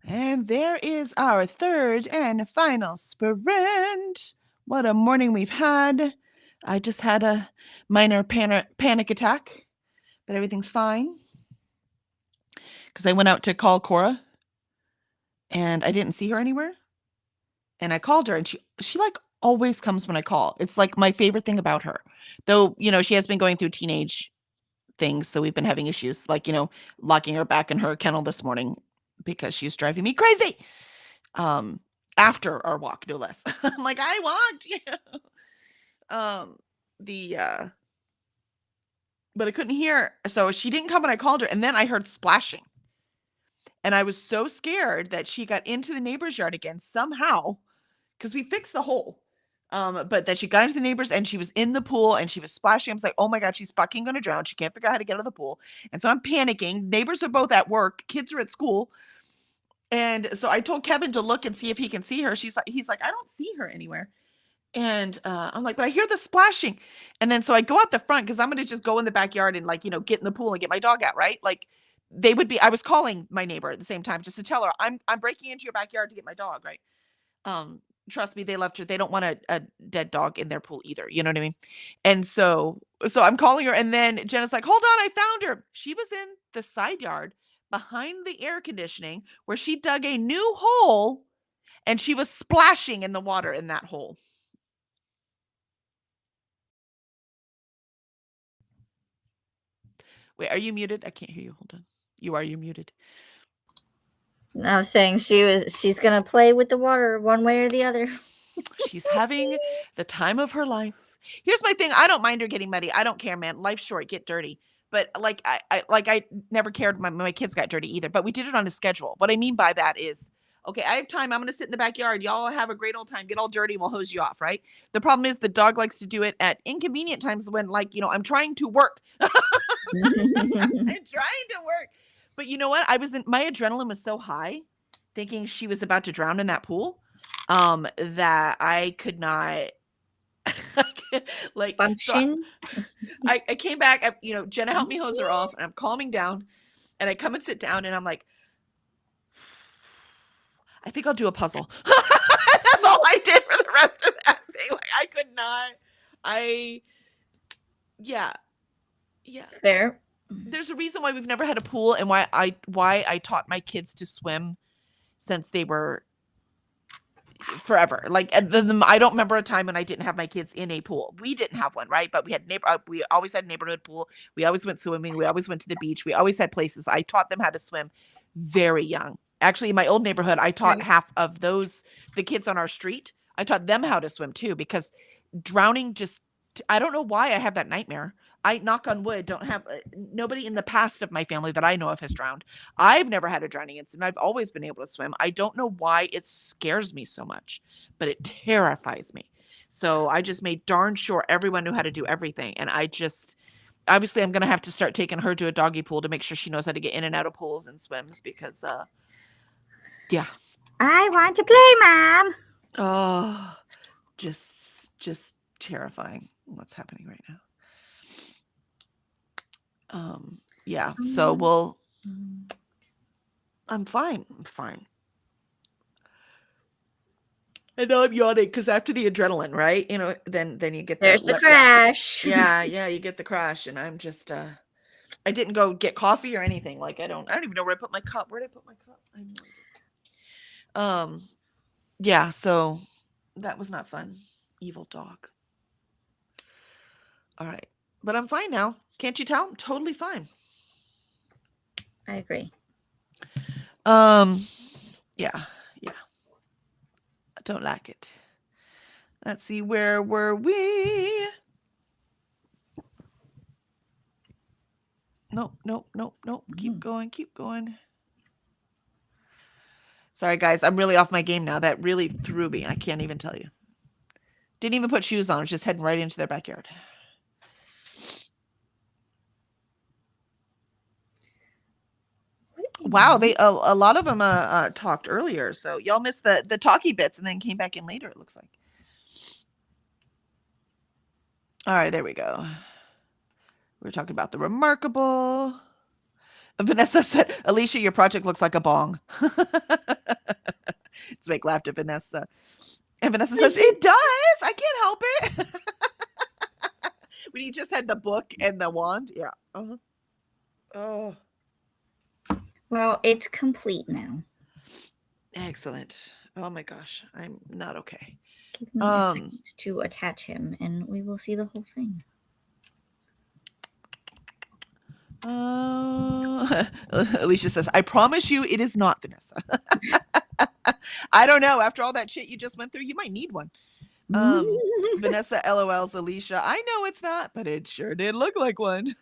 Speaker 1: And there is our third and final sprint. What a morning we've had. I just had a minor panic attack, but everything's fine. Because I went out to call Cora and I didn't see her anywhere. And I called her and she like always comes when I call. It's like my favorite thing about her. Though, she has been going through teenage things, so we've been having issues, like, locking her back in her kennel this morning because she's driving me crazy. After our walk, no less. I'm like, I want you. But I couldn't hear, so she didn't come when I called her, and then I heard splashing. And I was so scared that she got into the neighbor's yard again somehow, because we fixed the hole. But that she got into the neighbors and she was in the pool and she was splashing. I was like, oh my God, she's fucking gonna drown. She can't figure out how to get out of the pool. And so I'm panicking. Neighbors are both at work, kids are at school. And so I told Kevin to look and see if he can see her. He's like, I don't see her anywhere. And I'm like, but I hear the splashing. And then so I go out the front because I'm gonna just go in the backyard and get in the pool and get my dog out, right? Like I was calling my neighbor at the same time just to tell her I'm breaking into your backyard to get my dog, right? Trust me, they left her. They don't want a dead dog in their pool either. You know what I mean? And so I'm calling her, and then Jenna's like, hold on, I found her. She was in the side yard behind the air conditioning where she dug a new hole and she was splashing in the water in that hole. Wait, are you muted? I can't hear you. Hold on. You're muted.
Speaker 2: I was saying she's gonna play with the water one way or the other.
Speaker 1: She's having the time of her life. Here's my thing. I don't mind her getting muddy. I don't care, man. Life's short. Get dirty. But I never cared. My kids got dirty either. But we did it on a schedule. What I mean by that is, okay, I have time. I'm going to sit in the backyard. Y'all have a great old time. Get all dirty. We'll hose you off, right? The problem is the dog likes to do it at inconvenient times when, I'm trying to work. I'm trying to work. But you know what? My adrenaline was so high thinking she was about to drown in that pool that I could not
Speaker 2: function.
Speaker 1: So I came back, Jenna helped me hose her off, and I'm calming down, and I come and sit down, and I'm like, I think I'll do a puzzle. That's all I did for the rest of that thing. Like, I could not. Yeah.
Speaker 2: Fair.
Speaker 1: There's a reason why we've never had a pool, and why I taught my kids to swim since they were forever. Like, I don't remember a time when I didn't have my kids in a pool. We didn't have one, right? But we always had a neighborhood pool. We always went swimming. We always went to the beach. We always had places. I taught them how to swim very young. Actually, in my old neighborhood, I taught half of the kids on our street. I taught them how to swim too, because drowning I don't know why I have that nightmare. I, knock on wood, don't have nobody in the past of my family that I know of has drowned. I've never had a drowning incident. I've always been able to swim. I don't know why it scares me so much, but it terrifies me. So I just made darn sure everyone knew how to do everything. And obviously I'm going to have to start taking her to a doggy pool to make sure she knows how to get in and out of pools and swims, because, yeah.
Speaker 2: I want to play, Mom.
Speaker 1: Oh, just terrifying what's happening right now. Yeah, so I'm fine. I know I'm yawning because after the adrenaline, right? Then you get
Speaker 2: there's the crash.
Speaker 1: Yeah, you get the crash, and I'm just I didn't go get coffee or anything. Like, I don't even know where I put my cup. Where did I put my cup? I have no idea. Yeah, so that was not fun. Evil dog. All right, but I'm fine now. Can't you tell? I'm totally fine.
Speaker 2: I agree.
Speaker 1: Yeah. I don't like it. Let's see, where were we? Nope. Keep going. Sorry, guys. I'm really off my game now. That really threw me. I can't even tell you. Didn't even put shoes on. I was just heading right into their backyard. Wow, a lot of them talked earlier, so y'all missed the talky bits and then came back in later, it looks like. All right, there we go. We're talking about the remarkable Vanessa said, Alicia, your project looks like a bong. Zwig laughed at Vanessa. And Vanessa says, it does. I can't help it. When you just had the book and the wand. Yeah. Uh-huh. Oh.
Speaker 2: Well, it's complete now.
Speaker 1: Excellent. Oh my gosh. I'm not okay.
Speaker 2: Give me a second to attach him, and we will see the whole thing.
Speaker 1: Alicia says, I promise you it is not Vanessa. I don't know. After all that shit you just went through, you might need one. Vanessa LOLs Alicia. I know it's not, but it sure did look like one.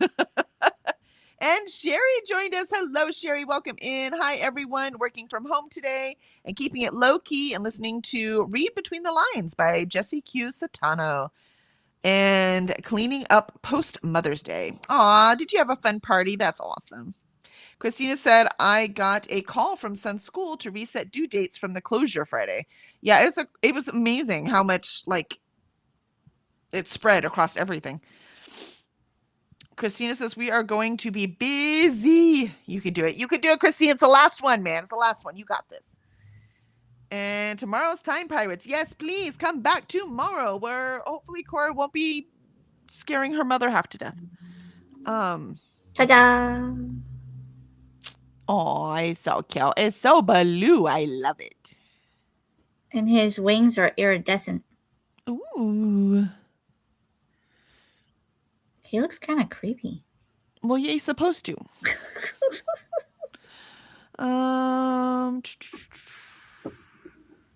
Speaker 1: And Sherry joined us. Hello, Sherry. Welcome in. Hi, everyone. Working from home today and keeping it low key and listening to Read Between the Lines by Jesse Q. Satano. And cleaning up post Mother's Day. Aw, did you have a fun party? That's awesome. Christina said, I got a call from Sun's school to reset due dates from the closure Friday. Yeah, it was amazing how much like it spread across everything. Christina says, we are going to be busy. You can do it. You can do it, Christina. It's the last one, man. It's the last one. You got this. And tomorrow's Time Pirates. Yes, please come back tomorrow where hopefully Cora won't be scaring her mother half to death.
Speaker 2: Ta-da!
Speaker 1: Oh, it's so cute. It's so blue. I love it.
Speaker 2: And his wings are iridescent.
Speaker 1: Ooh.
Speaker 2: He looks kind of creepy.
Speaker 1: Well, yeah, he's supposed to.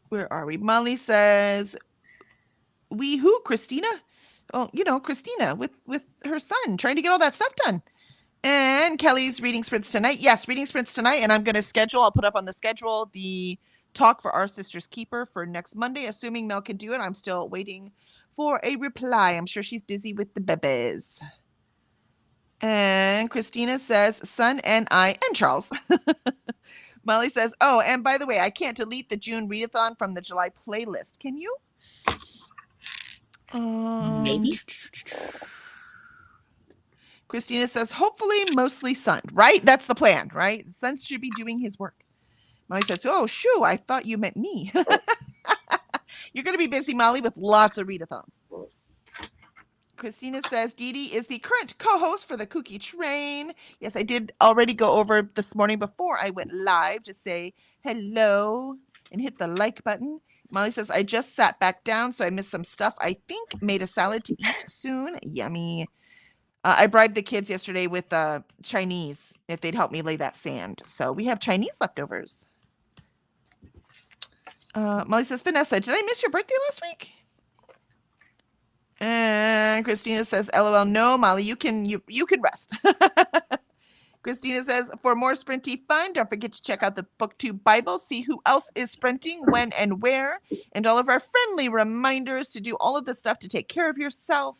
Speaker 1: Where are we? Molly says, we who, Christina? Oh, Christina with her son trying to get all that stuff done. And Kelly's reading sprints tonight. Yes, reading sprints tonight. And I'm going to I'll put up on the schedule the talk for Our Sister's Keeper for next Monday, assuming Mel can do it. I'm still waiting for a reply. I'm sure she's busy with the bebes. And Christina says, Son and I, and Charles. Molly says, oh, and by the way, I can't delete the June readathon from the July playlist. Can you?
Speaker 2: Maybe.
Speaker 1: Christina says, hopefully mostly Sun, right? That's the plan, right? Sun should be doing his work. Molly says, oh, shoo, I thought you meant me. You're going to be busy, Molly, with lots of readathons. Christina says, Dee Dee is the current co-host for the Kooky Train. Yes, I did already go over this morning before I went live to say hello and hit the like button. Molly says, I just sat back down, so I missed some stuff. I think made a salad to eat soon. Yummy. I bribed the kids yesterday with Chinese if they'd help me lay that sand. So we have Chinese leftovers. Molly says, Vanessa, did I miss your birthday last week? And Christina says, LOL, no, Molly, you can rest. Christina says, for more sprinty fun, don't forget to check out the BookTube Bible, see who else is sprinting, when and where, and all of our friendly reminders to do all of the stuff to take care of yourself.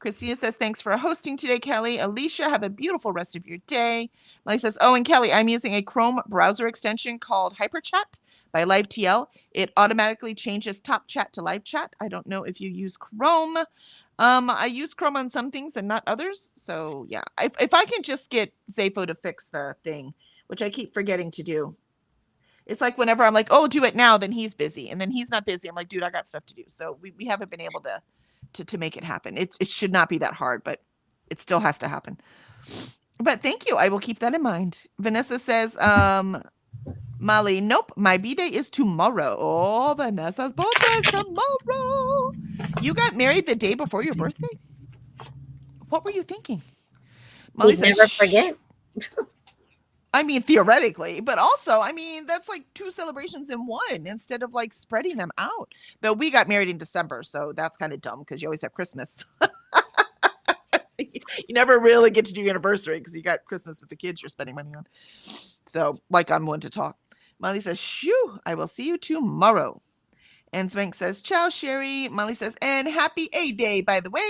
Speaker 1: Christina says, thanks for hosting today, Kelly. Alicia, have a beautiful rest of your day. Molly says, oh, and Kelly, I'm using a Chrome browser extension called HyperChat by LiveTL. It automatically changes Top Chat to Live Chat. I don't know if you use Chrome. I use Chrome on some things and not others. So, yeah, if I can just get Zafo to fix the thing, which I keep forgetting to do. It's like whenever I'm like, oh, do it now, then he's busy. And then he's not busy. I'm like, dude, I got stuff to do. So we haven't been able to make it happen. It should not be that hard, but it still has to happen. But thank you. I will keep that in mind. Vanessa says, Molly, nope, my B-day is tomorrow. Oh, Vanessa's birthday is tomorrow. You got married the day before your birthday? What were you thinking? Molly
Speaker 2: says, never forget.
Speaker 1: I mean, theoretically, but also, I mean, that's like 2 celebrations in one instead of like spreading them out. Though we got married in December, so that's kind of dumb because you always have Christmas. You never really get to do your anniversary because you got Christmas with the kids you're spending money on. So, like, I'm one to talk. Molly says, shoo, I will see you tomorrow. And Swank says, ciao, Sherry. Molly says, and happy A-Day, by the way.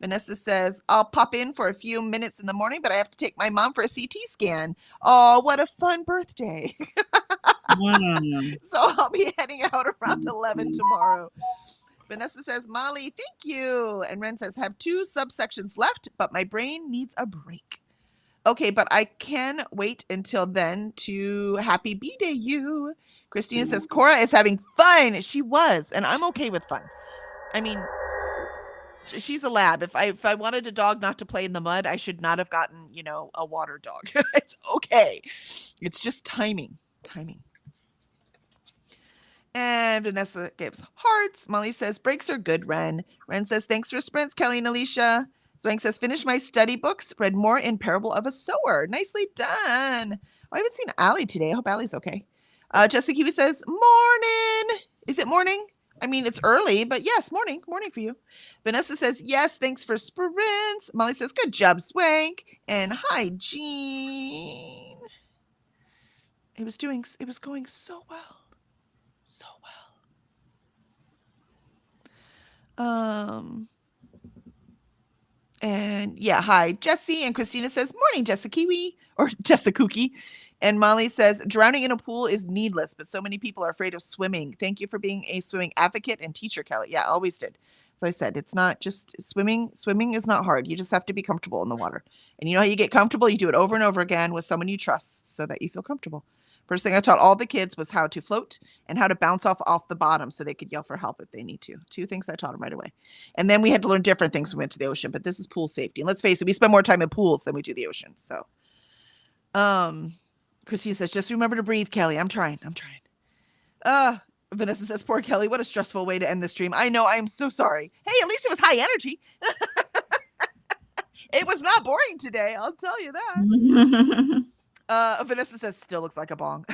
Speaker 1: Vanessa says, I'll pop in for a few minutes in the morning, but I have to take my mom for a CT scan. Oh, what a fun birthday. So I'll be heading out around 11 tomorrow. Vanessa says, Molly, thank you. And Ren says, have 2 subsections left, but my brain needs a break. Okay, but I can wait until then to happy B-Day you. Christina says Cora is having fun. She was, and I'm okay with fun. I mean, she's a lab. If I wanted a dog not to play in the mud, I should not have gotten, a water dog. It's okay. It's just timing. And Vanessa gives hearts. Molly says breaks are good, Ren. Ren says thanks for sprints, Kelly and Alicia. Zwank says finish my study books. Read more in Parable of a Sower. Nicely done. I haven't seen Allie today. I hope Allie's okay. Jessica Kiwi says morning. Is it morning? I mean, it's early, but yes, morning for you. Vanessa says, yes, thanks for sprints. Molly says, good job, Swank. And hi, Jean. It was going so well. So well. And yeah, hi, Jessie. And Christina says, morning, Jessica Kiwi. Or Jessica Kookie. And Molly says, drowning in a pool is needless, but so many people are afraid of swimming. Thank you for being a swimming advocate and teacher, Kelly. Yeah, always did. As I said, it's not just swimming. Swimming is not hard. You just have to be comfortable in the water. And you know how you get comfortable? You do it over and over again with someone you trust so that you feel comfortable. First thing I taught all the kids was how to float and how to bounce off the bottom so they could yell for help if they need to. 2 things I taught them right away. And then we had to learn different things when we went to the ocean, but this is pool safety. And let's face it, we spend more time in pools than we do the ocean. So, Christina says, just remember to breathe, Kelly. I'm trying. Vanessa says, poor Kelly, what a stressful way to end the stream. I know, I am so sorry. Hey, at least it was high energy. It was not boring today, I'll tell you that. Vanessa says, still looks like a bong.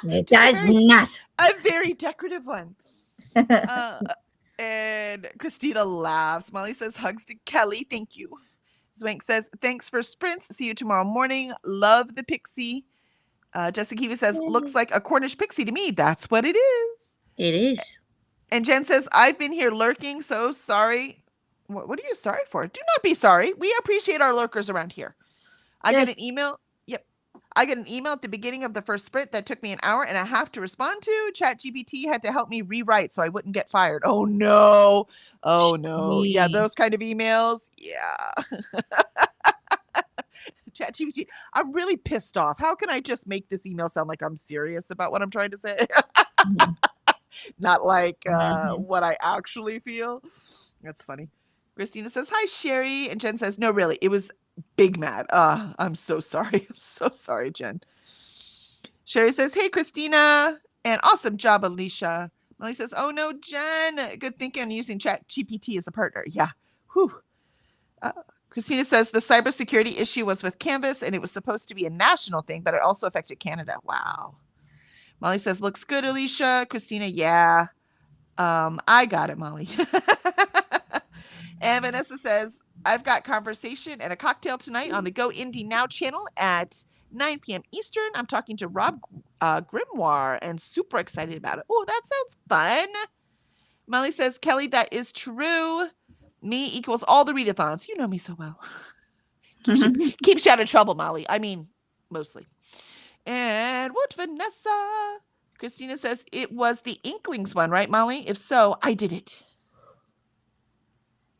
Speaker 2: It does not.
Speaker 1: A very decorative one. And Christina laughs. Molly says, hugs to Kelly. Thank you. Zwank says, thanks for sprints. See you tomorrow morning. Love the pixie. Jessica Kiva says, looks like a Cornish pixie to me. That's what it is.
Speaker 2: It is.
Speaker 1: And Jen says, I've been here lurking. So sorry. What are you sorry for? Do not be sorry. We appreciate our lurkers around here. I got an email. Yep. I got an email at the beginning of the first sprint that took me an hour and a half to respond to. ChatGPT had to help me rewrite so I wouldn't get fired. Oh, no. Oh, no. Yeah, those kind of emails. Yeah. ChatGPT. I'm really pissed off. How can I just make this email sound like I'm serious about what I'm trying to say? Not like what I actually feel. That's funny. Christina says, hi, Sherry. And Jen says, no, really. It was big mad. I'm so sorry. I'm so sorry, Jen. Sherry says, hey, Christina. And awesome job, Alicia. Molly says, oh, no, Jen. Good thinking on using ChatGPT as a partner. Yeah. Whew. Christina says the cybersecurity issue was with Canvas and it was supposed to be a national thing, but it also affected Canada. Wow. Molly says, looks good, Alicia. Christina, yeah. I got it, Molly. And Vanessa says, I've got conversation and a cocktail tonight on the Go Indie Now channel at 9 p.m. Eastern. I'm talking to Rob Grimoire and super excited about it. Oh, that sounds fun. Molly says, Kelly, that is true. Me equals all the readathons. You know me so well. Keeps you out of trouble, Molly. I mean, mostly. And what, Vanessa? Christina says, it was the Inklings one, right, Molly? If so, I did it.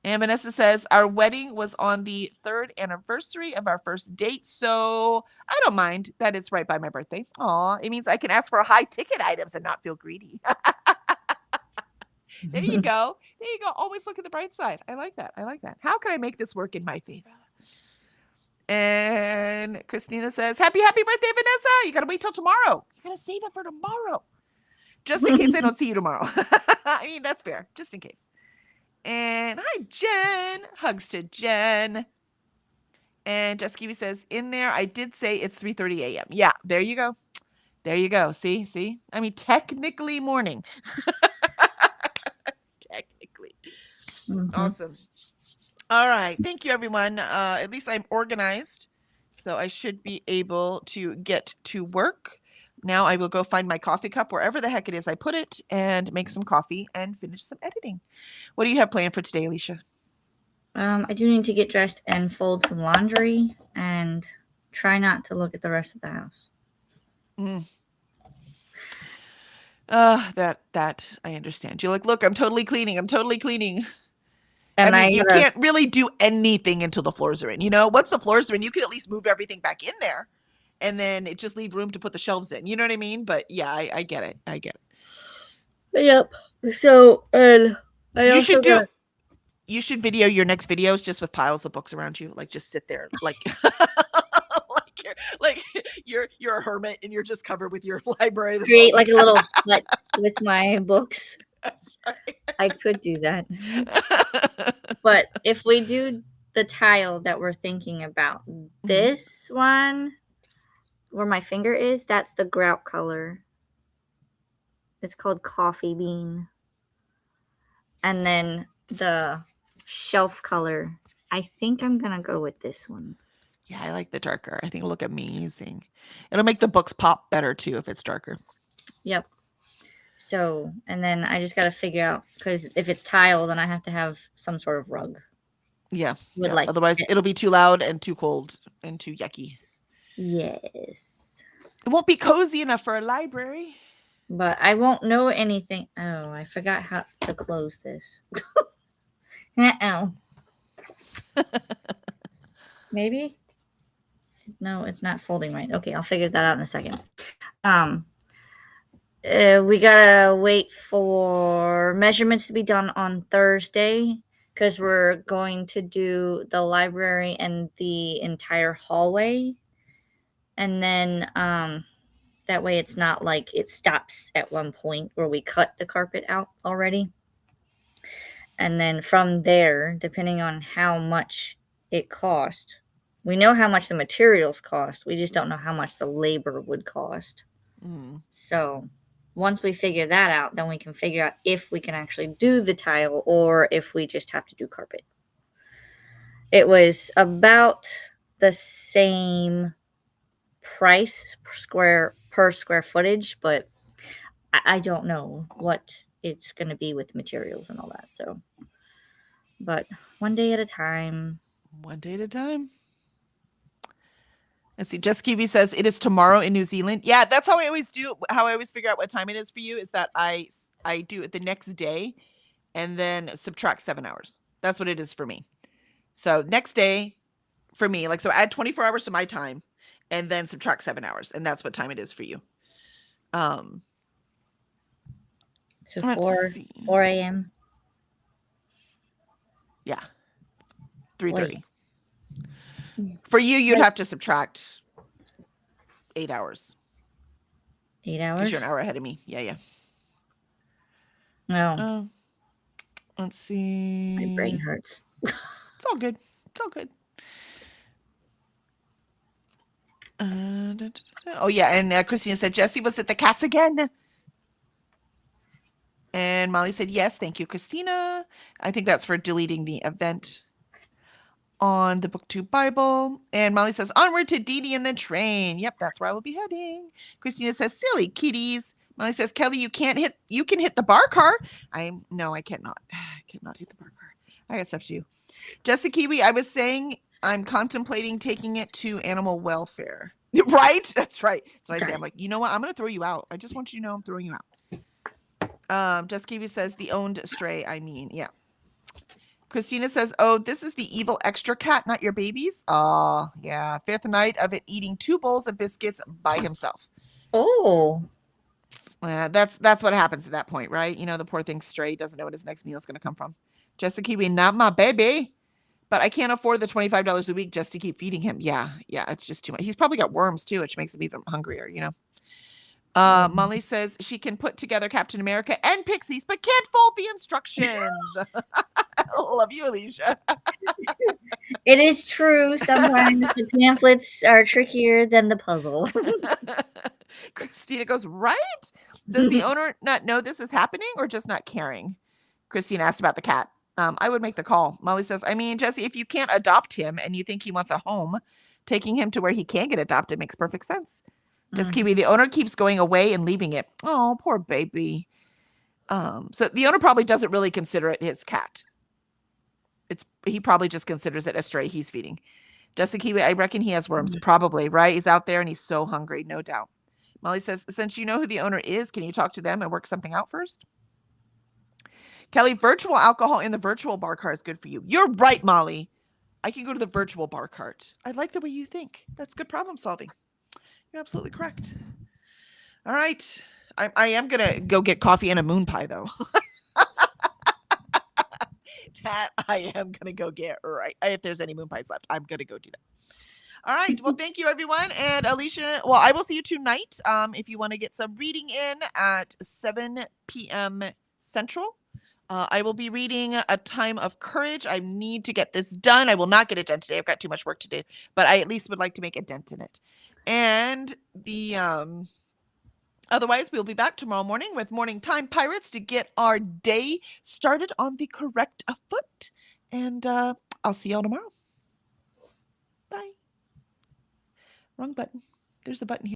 Speaker 1: And Vanessa says, our wedding was on the 3rd anniversary of our first date, so I don't mind that it's right by my birthday. Aw, it means I can ask for high-ticket items and not feel greedy. There you go. There you go. Always look at the bright side. I like that. How can I make this work in my favor? And Christina says, happy birthday, Vanessa. You got to wait till tomorrow. You got to save it for tomorrow. Just in case I don't see you tomorrow. I mean, that's fair. Just in case. And hi, Jen. Hugs to Jen. And Jessica says, in there, I did say it's 3:30 a.m. Yeah, there you go. There you go. See? I mean, technically morning. Technically.
Speaker 2: Mm-hmm.
Speaker 1: Awesome. All right. Thank you, everyone. At least I'm organized, so I should be able to get to work. Now I will go find my coffee cup wherever the heck it is I put it and make some coffee and finish some editing. What do you have planned for today, Alicia?
Speaker 2: I do need to get dressed and fold some laundry and try not to look at the rest of the house.
Speaker 1: That I understand. You're like, look, I'm totally cleaning. I
Speaker 2: And
Speaker 1: mean, you
Speaker 2: gotta-
Speaker 1: can't really do anything until the floors are in. You know, once the floors are in, you can at least move everything back in there, and then it just leave room to put the shelves in. You know what I mean? But yeah, I get it. I get it.
Speaker 2: Yep. So, and I
Speaker 1: You
Speaker 2: also
Speaker 1: should do.
Speaker 2: got
Speaker 1: You should video your next videos just with piles of books around you. Like just sit there, like like you're a hermit and you're just covered with your library. That's all
Speaker 2: create
Speaker 1: you
Speaker 2: like a
Speaker 1: got.
Speaker 2: little hut with my books.
Speaker 1: That's right.
Speaker 2: I could do that. But if we do the tile that we're thinking about, this one where my finger is, that's the grout color. It's called coffee bean. And then the shelf color, I think I'm gonna go with this one.
Speaker 1: Yeah, I like the darker. I think it'll look amazing. It'll make the books pop better too if it's darker.
Speaker 2: Yep. So, and then I just gotta figure out, because if it's tile, then I have to have some sort of rug.
Speaker 1: Yeah.
Speaker 2: Would
Speaker 1: yeah.
Speaker 2: like
Speaker 1: Otherwise,
Speaker 2: it.
Speaker 1: it'll be too loud and too cold and too yucky.
Speaker 2: Yes.
Speaker 1: It won't be cozy enough for a library.
Speaker 2: But I won't know anything. Oh, I forgot how to close this. Uh-oh. Maybe? No, it's not folding right. Okay, I'll figure that out in a second. We gotta wait for measurements to be done on Thursday because we're going to do the library and the entire hallway. And then that way it's not like it stops at one point where we cut the carpet out already. And then from there, depending on how much it cost, we know how much the materials cost. We just don't know how much the labor would cost.
Speaker 1: Mm.
Speaker 2: So once we figure that out, then we can figure out if we can actually do the tile or if we just have to do carpet. It was about the same price per square footage, but I don't know what it's going to be with materials and all that. So, but one day at a time.
Speaker 1: One day at a time. Let's see. Jess Kiwi says it is tomorrow in New Zealand. Yeah, that's how I always do. How I always figure out what time it is for you is that I do it the next day, and then subtract 7 hours. That's what it is for me. So next day, for me, like so, add 24 hours to my time, and then subtract 7 hours, and that's what time it is for you.
Speaker 2: So
Speaker 1: Let's
Speaker 2: 4 a.m.
Speaker 1: Yeah, 3:30. For you, you'd have to subtract 8 hours.
Speaker 2: 8
Speaker 1: 'Cause
Speaker 2: hours.
Speaker 1: you're an hour ahead of me. Yeah.
Speaker 2: No,
Speaker 1: Let's see.
Speaker 2: my brain hurts.
Speaker 1: It's all good. It's all good. Oh yeah, and Christina said Jesse was at the cats again. And Molly said yes, thank you, Christina. I think that's for deleting the event on the BookTube Bible. And Molly says onward to Dee Dee and the train. Yep, that's where I will be heading. Christina says silly kitties. Molly says Kelly, you can hit the bar car. No, I cannot. I cannot hit the bar car. I got stuff to do. Jessica Kiwi, I was saying I'm contemplating taking it to animal welfare. Right? That's right. That's what I say. I'm like, you know what? I'm going to throw you out. I just want you to know I'm throwing you out. Jessica Kiwi says the owned stray. I mean, yeah. Christina says, oh, this is the evil extra cat, not your baby's. Oh, yeah. 5th night of it eating 2 bowls of biscuits by himself.
Speaker 2: Oh.
Speaker 1: That's what happens at that point, right? You know, the poor thing stray doesn't know what his next meal is going to come from. Jessica Kiwi, not my baby. But I can't afford the $25 a week just to keep feeding him. Yeah, it's just too much. He's probably got worms too, which makes him even hungrier, you know. Molly says she can put together Captain America and Pixies, but can't fold the instructions. I love you, Alicia.
Speaker 2: It is true. Sometimes the pamphlets are trickier than the puzzle.
Speaker 1: Christina goes, right? Does the owner not know this is happening or just not caring? Christina asked about the cat. I would make the call. Molly says, I mean, Jesse, if you can't adopt him and you think he wants a home, taking him to where he can get adopted makes perfect sense. Just Kiwi, the owner keeps going away and leaving it. Oh, poor baby. So the owner probably doesn't really consider it his cat. He probably just considers it a stray he's feeding. Jessica Kiwi, I reckon he has worms. Probably, right? He's out there and he's so hungry, no doubt. Molly says, since you know who the owner is, can you talk to them and work something out first? Kelly, virtual alcohol in the virtual bar cart is good for you. You're right, Molly. I can go to the virtual bar cart. I like the way you think. That's good problem solving. You're absolutely correct. All right. I am going to go get coffee and a moon pie, though. That I am going to go get right. If there's any moon pies left, I'm going to go do that. All right. Well, thank you, everyone. And Alicia, well, I will see you tonight if you want to get some reading in at 7 p.m. Central. I will be reading A Time of Courage. I need to get this done. I will not get it done today. I've got too much work to do, but I at least would like to make a dent in it. And the otherwise, we'll be back tomorrow morning with Morning Time Pirates to get our day started on the correct foot. And I'll see y'all tomorrow. Bye. Wrong button. There's a button here.